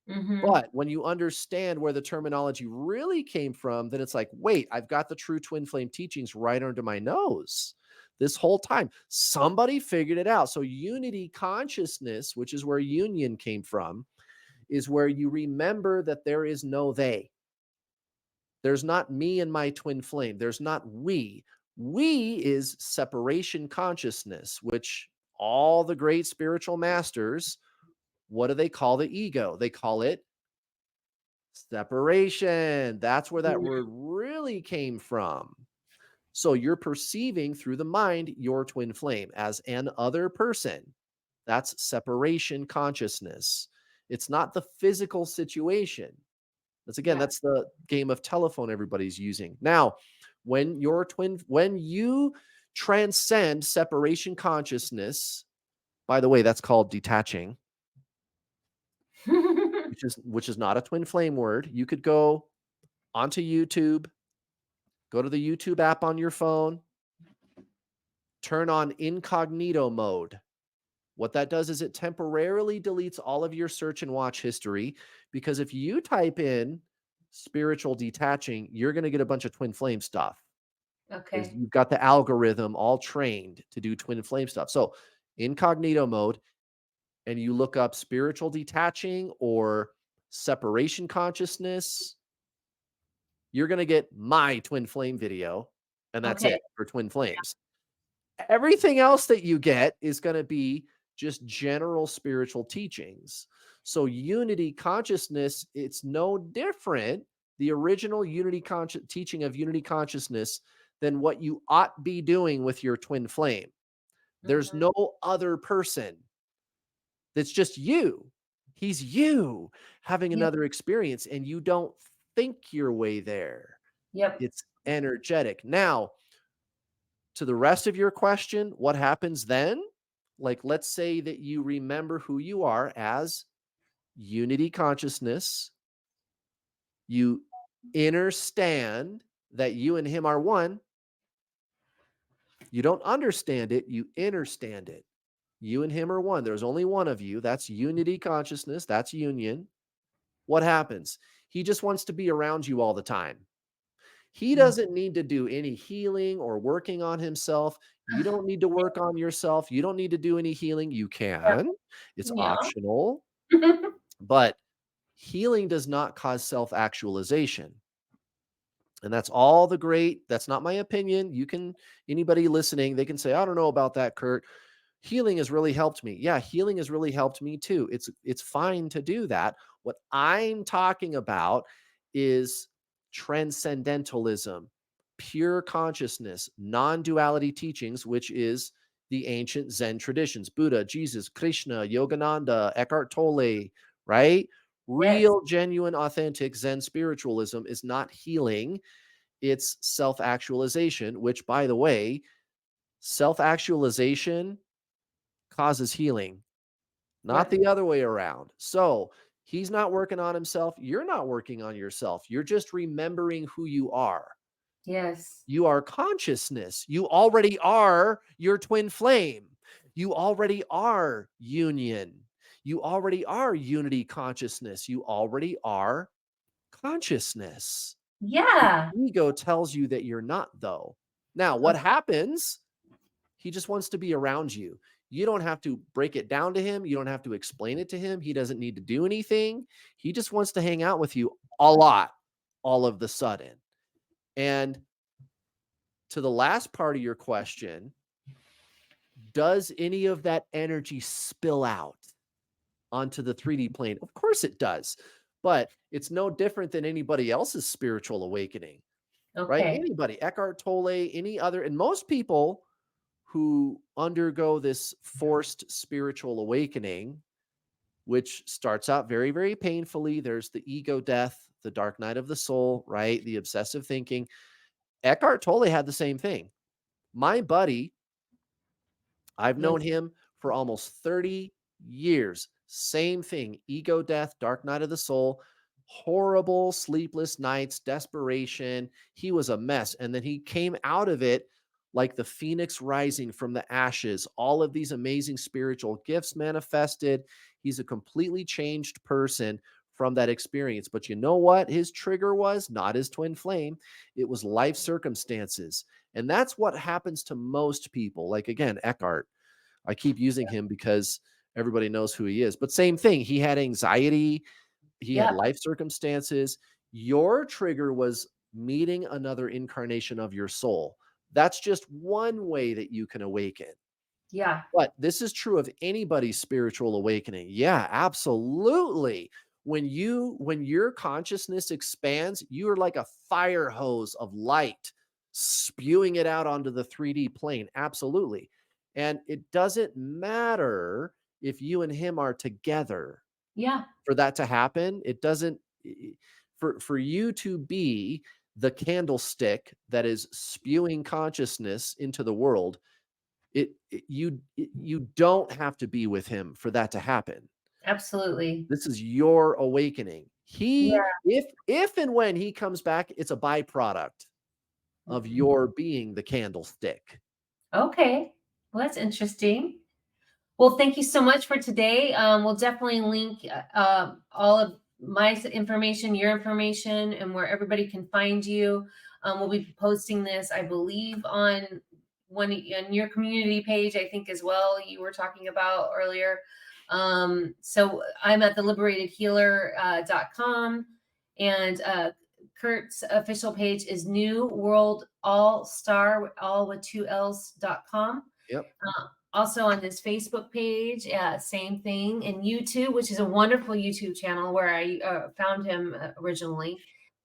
Mhm. But when you understand where the terminology really came from, then it's like, wait, I've got the true twin flame teachings right under my nose this whole time. Somebody figured it out. So, unity consciousness, which is where union came from, is where you remember that there is no they. There's not me and my twin flame. There's not we. We is separation consciousness, which all the great spiritual masters, what do they call the ego? They call it separation. That's where that Mhm. word really came from. So you're perceiving through the mind your twin flame as an other person. That's separation consciousness. It's not the physical situation. Yeah. That's the game of telephone everybody's using. Now, when you transcend separation consciousness, by the way, that's called detaching, which is not a twin flame word. You could go onto YouTube, go to the YouTube app on your phone, turn on incognito mode. What that does is it temporarily deletes all of your search and watch history because if you type in spiritual detaching, you're going to get a bunch of twin flame stuff because Okay. you've got the algorithm all trained to do twin flame stuff. So, incognito mode, and you look up spiritual detaching or separation consciousness, you're going to get my twin flame video, and that's Okay. it for twin flames. Everything else that you get is going to be just general spiritual teachings. So unity consciousness, it's no different, the original teaching of unity consciousness, than what you ought be doing with your twin flame. There's Mhm. no other person. That's just you. He's you having Yep. another experience and you don't think your way there. Yep. It's energetic. Now, to the rest of your question, what happens then? Like, let's say that you remember who you are as unity consciousness. You understand that you and him are one. You don't understand it, you understand it. You and him are one. There's only one of you. That's unity consciousness. That's union. What happens? He just wants to be around you all the time. He Mm. doesn't need to do any healing or working on himself. You don't need to work on yourself. You don't need to do any healing. You Yeah. can. It's Yeah. optional, but healing does not cause self-actualization. And that's not my opinion. Anybody listening, they can say, I don't know about that, Kurt. Healing has really helped me. Yeah, healing has really helped me too. It's fine to do that. What I'm talking about is transcendentalism, pure consciousness, non-duality teachings, which is the ancient Zen traditions, Buddha, Jesus, Krishna, Yogananda, Eckhart Tolle, right? Yes. Real, genuine, authentic Zen spiritualism is not healing, it's self actualization, which, by the way, self actualization causes healing, not Yep. the other way around. So he's not working on himself. You're not working on yourself. You're just remembering who you are. Yes. You are consciousness. You already are your twin flame. You already are union. You already are unity consciousness. You already are consciousness. The Yeah. ego tells you that you're not, though. Now, what happens? He just wants to be around you. You don't have to break it down to him. You don't have to explain it to him. He doesn't need to do anything. He just wants to hang out with you a lot all of the sudden. And to the last part of your question, does any of that energy spill out onto the 3D plane? Of course it does. But it's no different than anybody else's spiritual awakening, right? Okay. Anybody, Eckhart Tolle, any other, and most people who undergo this forced spiritual awakening, which starts out very, very painfully. There's the ego death, the dark night of the soul, right? The obsessive thinking. Eckhart Tolle had the same thing. My buddy, I've known Yes. him for almost 30 years. Same thing, ego death, dark night of the soul, horrible sleepless nights, desperation. He was a mess. And then he came out of it like the phoenix rising from the ashes. All of these amazing spiritual gifts manifested. He's a completely changed person from that experience. But you know what? His trigger was not his twin flame, it was life circumstances. And that's what happens to most people. Like, again, Eckhart. I keep using him because everybody knows who he is. But same thing, he had anxiety, he had Yep. life circumstances. Your trigger was meeting another incarnation of your soul. That's just one way that you can awaken. Yeah. But this is true of anybody's spiritual awakening. Yeah, absolutely. When your consciousness expands, you are like a fire hose of light spewing it out onto the 3D plane. Absolutely. And it doesn't matter if you and him are together Yeah. for that to happen. It doesn't for you to be the candlestick that is spewing consciousness into the world, you don't have to be with him for that to happen. Absolutely. This is your awakening. He Yeah. if and when he comes back, it's a byproduct of your being the candlestick. Okay. Well, that's interesting. Well, thank you so much for today. We'll definitely link all of my information, your information, and where everybody can find you. We'll be posting this, I believe, on on your community page, I think, as well. You were talking about earlier. So I'm at theliberatedhealer.com, and Kurt's official page is New World All Star, all with two L's.com. Yep. Also on this Facebook page, same thing, and YouTube, which is a wonderful YouTube channel where I found him originally.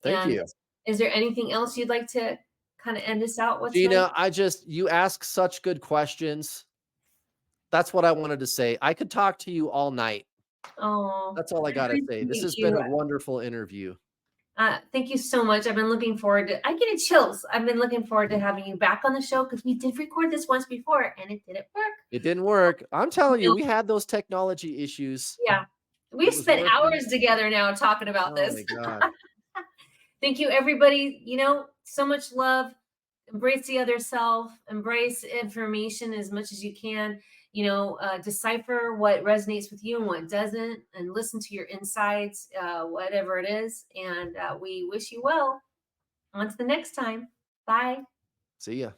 Thank And you. is there anything else you'd like to kind of end us out with tonight? Gina, you ask such good questions. That's what I wanted to say. I could talk to you all night. Oh, That's all I I gotta say. This appreciate has been you. a wonderful interview. Thank you so much. I've been looking forward to. I get chills. I've been looking forward to having you back on the show because we did record this once before and it didn't work. It didn't work. I'm telling you, No, we had those technology issues. yeah, It we've was spent working. hours together now talking about Oh this. my god. Thank you, everybody. So much love. Embrace the other self. Embrace information as much as you can. Decipher what resonates with you and what doesn't, and listen to your insides, whatever it is. And we wish you well. On to the next time. Bye. See ya.